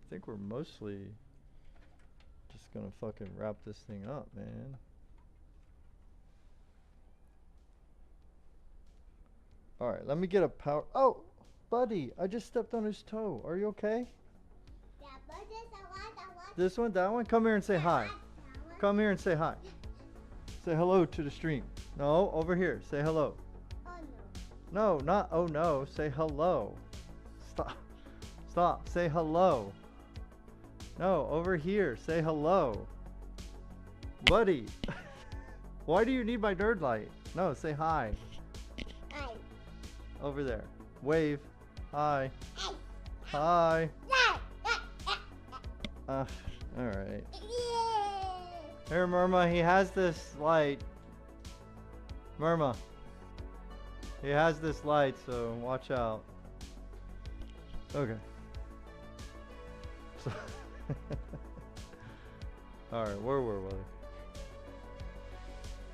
think we're mostly just gonna fucking wrap this thing up, man. Alright, let me get a power. Oh, buddy, I just stepped on his toe. Are you okay? Yeah, but this one, that one? Come here and say hi. Come here and say hi. Say hello to the stream. No, over here. Say hello. Oh no. No, not oh no. Say hello. Stop. Stop. Say hello. No, over here. Say hello. Buddy. Why do you need my nerd light? No, say hi. Hi. Over there. Wave. Hi. Hi. Alright. Here, Murma, he has this light. Murma. He has this light, so watch out. Okay. So alright, where were we?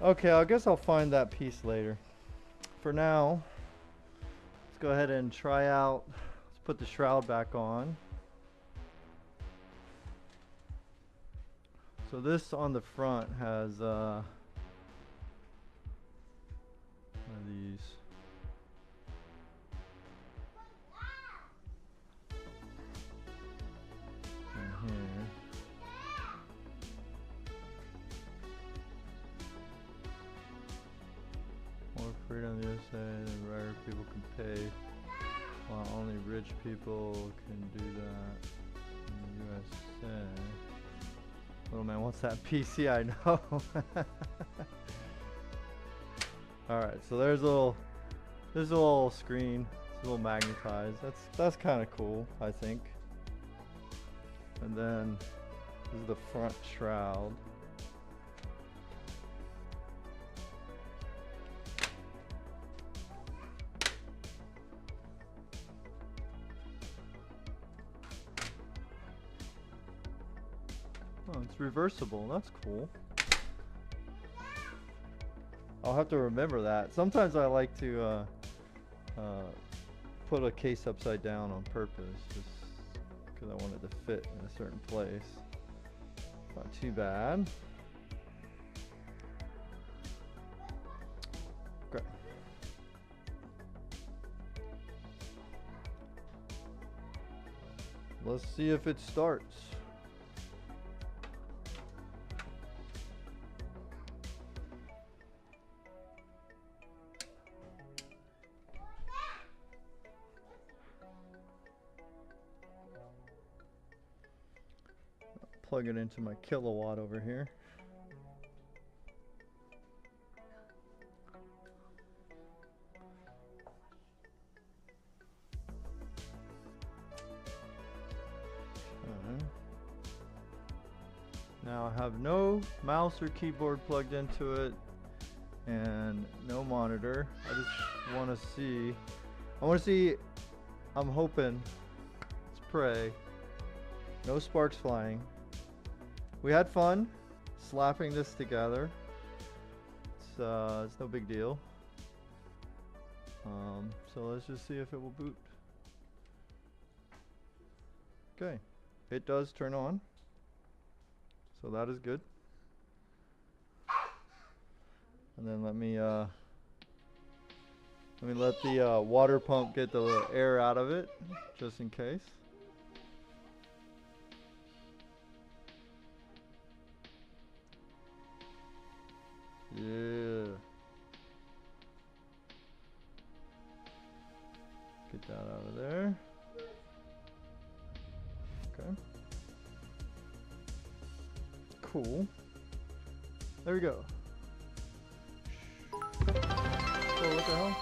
Okay, I guess I'll find that piece later. For now, let's go ahead and try out. Let's put the shroud back on. So this on the front has one of these. And here. More freedom, USA, the rare people can pay, while only rich people can do that in the USA. Little man wants that PC, I know. Alright, so there's a little screen. It's a little magnetized. That's kind of cool, I think. And then this is the front shroud. Oh, it's reversible. That's cool. I'll have to remember that. Sometimes I like to put a case upside down on purpose, just because I want it to fit in a certain place. Not too bad. Okay. Let's see if it starts. Plug it into my kilowatt over here. Now I have no mouse or keyboard plugged into it and no monitor. I just want to see. I'm hoping. Let's pray. No sparks flying. We had fun slapping this together. It's no big deal. So let's just see if it will boot. Okay, it does turn on. So that is good. And then let me let the water pump get the air out of it, just in case. Yeah. Get that out of there. Okay. Cool. There we go. Oh, what the hell?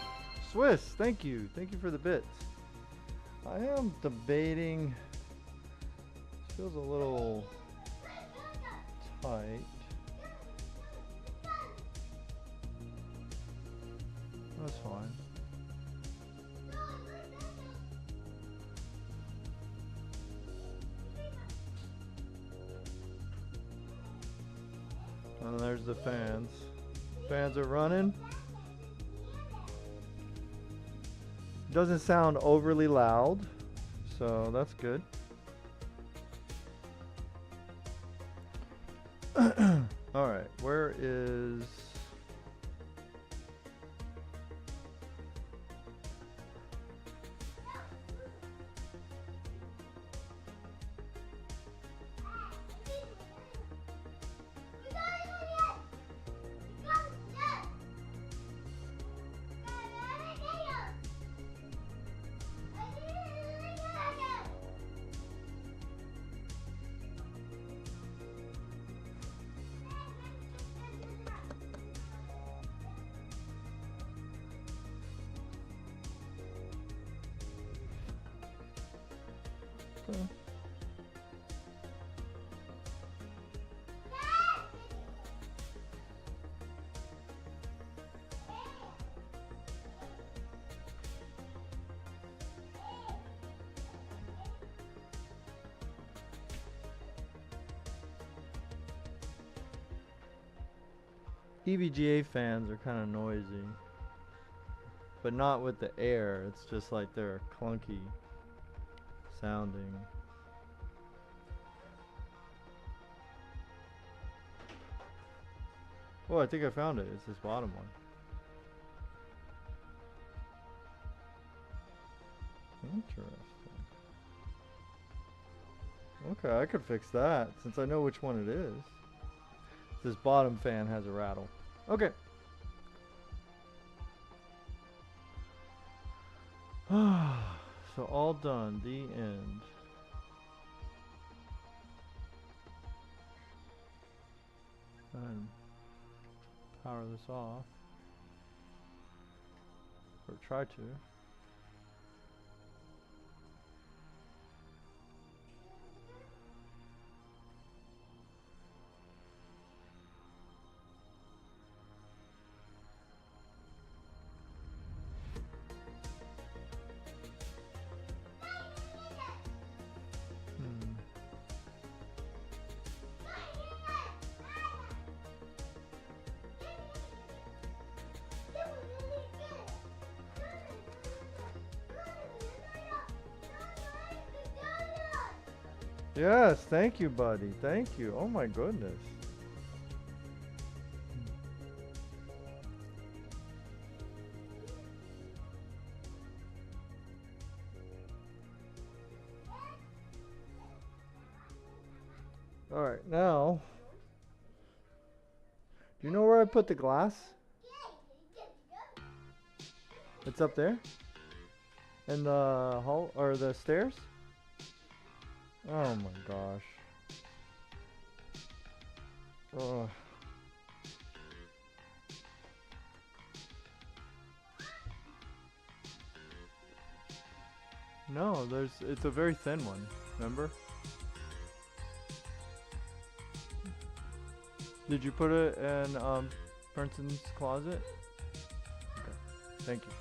Swiss, thank you. Thank you for the bits. I am debating. This feels a little tight. That's fine. And there's the fans. Fans are running. Doesn't sound overly loud, so that's good. All right, where is... Okay. EVGA fans are kind of noisy, but not with the air. It's just like they're clunky sounding. Oh, I think I found it. It's this bottom one. Interesting. Okay, I could fix that since I know which one it is. This bottom fan has a rattle. Okay. So all done. The end. And power this off. Or try to. Yes, thank you, buddy. Thank you. Oh my goodness. All right, now, do you know where I put the glass? It's up there? In the hall or the stairs? Oh my gosh. Ugh. No, it's a very thin one, remember? Did you put it in Princeton's closet? Okay, thank you.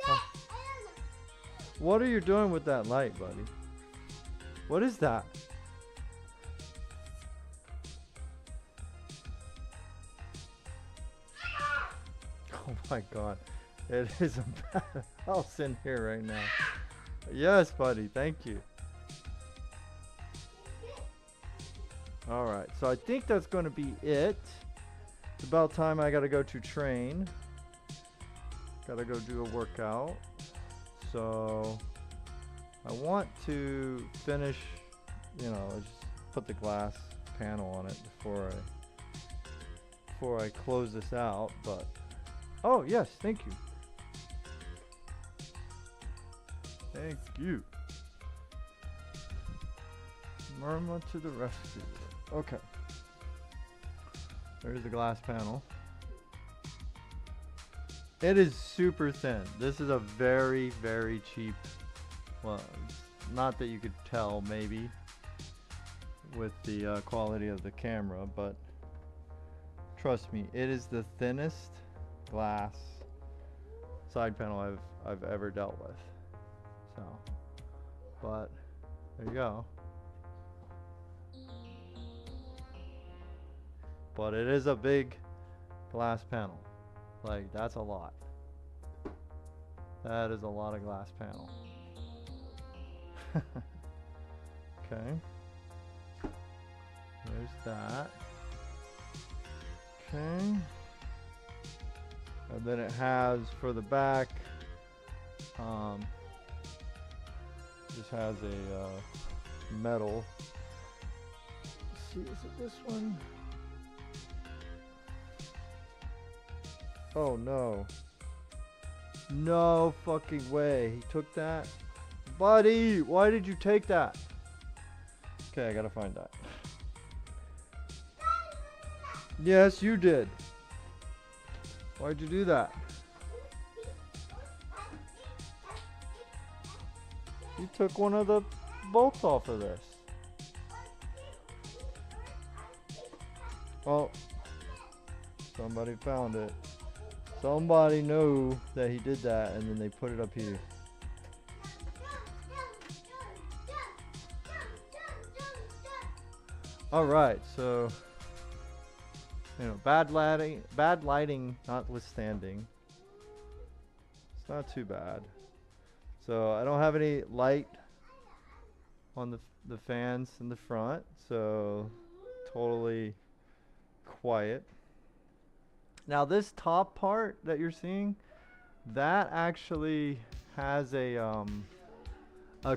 Oh. What are you doing with that light, buddy? What is that? Oh my god. It is a bad house in here right now. Yes, buddy. Thank you. Alright. So I think that's going to be it. It's about time I got to go to train. Got to go do a workout. So I want to finish, you know, just put the glass panel on it before I close this out, but oh, yes, thank you. Thank you. Murmur to the rescue. Okay. There's the glass panel. It is super thin. This is a very, very cheap, well, not that you could tell maybe with the quality of the camera, but trust me, it is the thinnest glass side panel I've ever dealt with. So, but there you go. But it is a big glass panel. Like, that's a lot. That is a lot of glass panel. Okay. There's that. Okay. And then it has for the back, just has a metal. Let's see, is it this one? Oh no. No fucking way. He took that? Buddy, why did you take that? Okay, I gotta find that. Yes, you did. Why'd you do that? You took one of the bolts off of this. Oh. Somebody found it. Somebody knew that he did that and then they put it up here. Alright, so you know, bad lighting notwithstanding. It's not too bad. So I don't have any light on the fans in the front, so totally quiet. Now this top part that you're seeing, that actually has a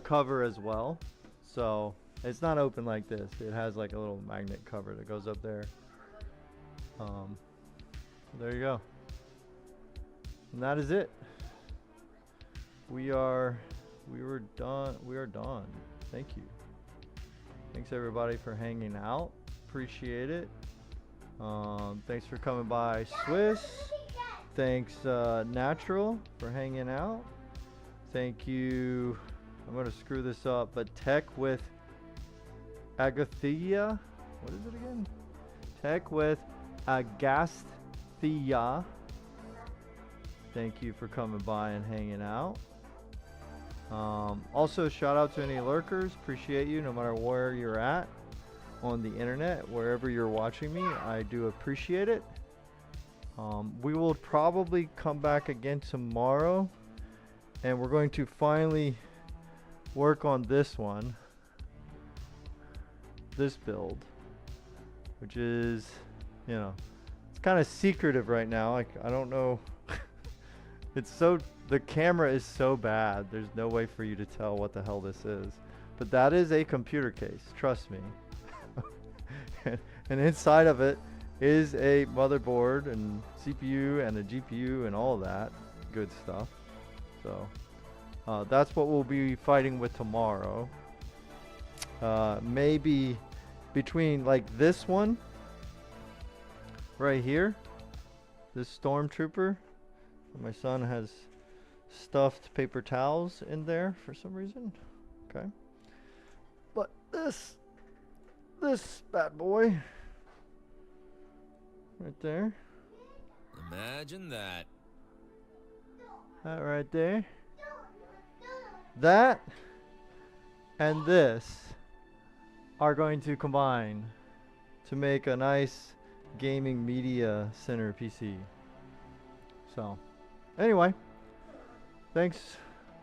cover as well. So it's not open like this. It has like a little magnet cover that goes up there. There you go. And that is it. We are done. We are done. Thank you. Thanks everybody for hanging out. Appreciate it. Thanks for coming by, Swiss. Thanks Natural for hanging out. Thank you. I'm gonna screw this up, but Tech with Agathia. What is it again? Tech with Agathia. Thank you for coming by and hanging out. Also, shout out to any lurkers. Appreciate you no matter where you're at on the internet, wherever you're watching me. I do appreciate it. We will probably come back again tomorrow, and we're going to finally work on this one. this build, which is, you know, it's kind of secretive right now. Like, I don't know. It's so, the camera is so bad. There's no way for you to tell what the hell this is. But that is a computer case, trust me. And inside of it is a motherboard and CPU and a GPU and all of that good stuff. So that's what we'll be fighting with tomorrow. Maybe between like this one right here, this stormtrooper. My son has stuffed paper towels in there for some reason. Okay. But this bad boy right there. Imagine that. That right there. That and this are going to combine to make a nice gaming media center PC. So, anyway, thanks.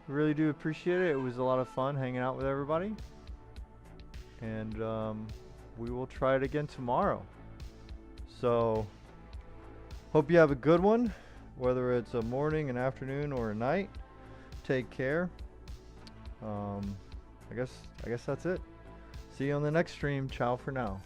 Really do appreciate it. It was a lot of fun hanging out with everybody. And we will try it again tomorrow. So, hope you have a good one, whether it's a morning, an afternoon, or a night. Take care. I guess that's it. See you on the next stream. Ciao for now.